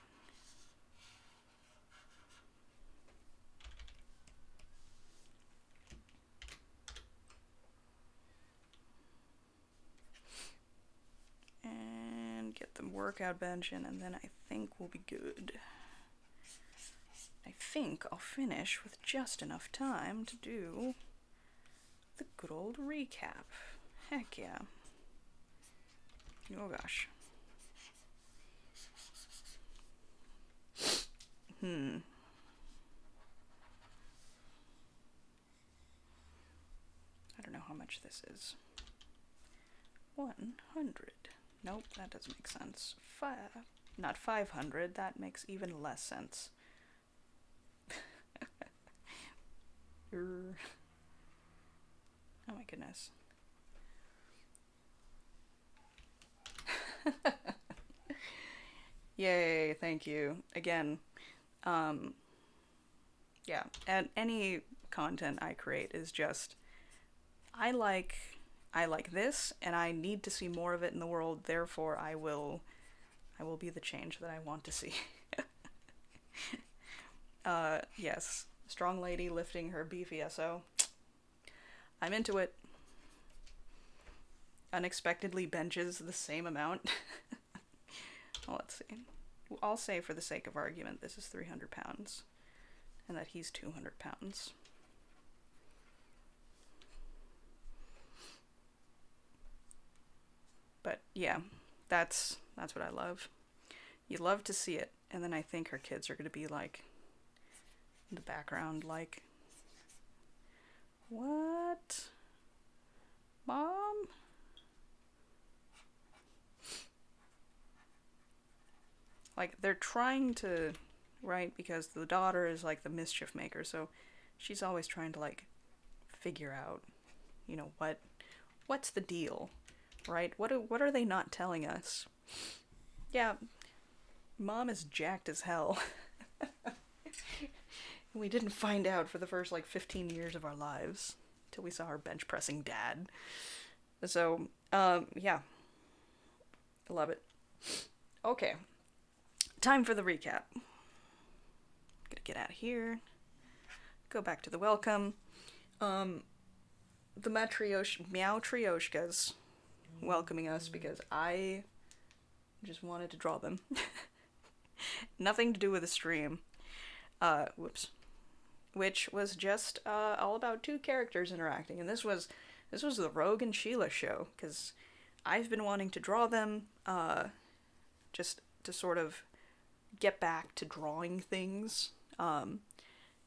And get the workout bench in, and then I think we'll be good. I think I'll finish with just enough time to do the good old recap. Heck yeah. Oh gosh. I don't know how much this is. 100. Nope, that doesn't make sense. Not 500, that makes even less sense. Oh my goodness. Yay, thank you. Again, yeah, and any content I create is just, I like this, and I need to see more of it in the world, therefore I will be the change that I want to see. Yes, strong lady lifting her beefy SO. I'm into it. Unexpectedly benches the same amount. Well, let's see. I'll say for the sake of argument this is 300 pounds and that he's 200 pounds. But yeah, that's what I love. You love to see it, and then I think her kids are going to be like in the background like, what? Mom? Like, they're trying to, right, because the daughter is like the mischief maker, so she's always trying to like figure out, you know, what's the deal, right? What are they not telling us? Yeah, Mom is jacked as hell. We didn't find out for the first like 15 years of our lives till we saw her bench pressing Dad. So, yeah, I love it. Okay. Time for the recap. Gonna get out of here. Go back to the welcome. The Meow Trioshkas welcoming us because I just wanted to draw them. Nothing to do with the stream. Whoops. Which was just all about two characters interacting, and this was the Rogue and Sheila show because I've been wanting to draw them, just to sort of get back to drawing things, and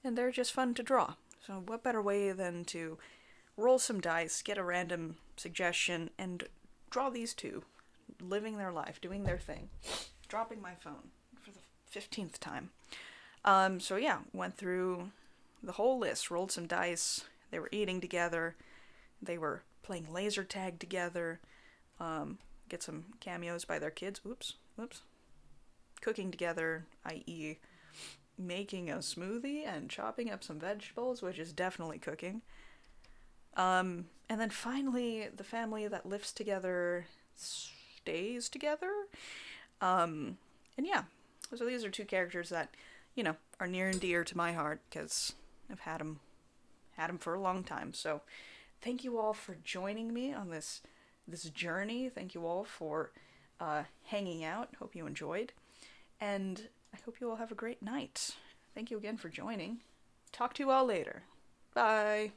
they're just fun to draw. So what better way than to roll some dice, get a random suggestion, and draw these two, living their life, doing their thing. Dropping my phone for the 15th time. So yeah, went through the whole list, rolled some dice, they were eating together, they were playing laser tag together, get some cameos by their kids. Oops. cooking together, i.e., making a smoothie and chopping up some vegetables, which is definitely cooking. And then finally, the family that lives together stays together. And yeah, so these are two characters that, are near and dear to my heart because I've had them for a long time. So thank you all for joining me on this journey. Thank you all for hanging out. Hope you enjoyed, and I hope you all have a great night. Thank you again for joining. Talk to you all later. Bye.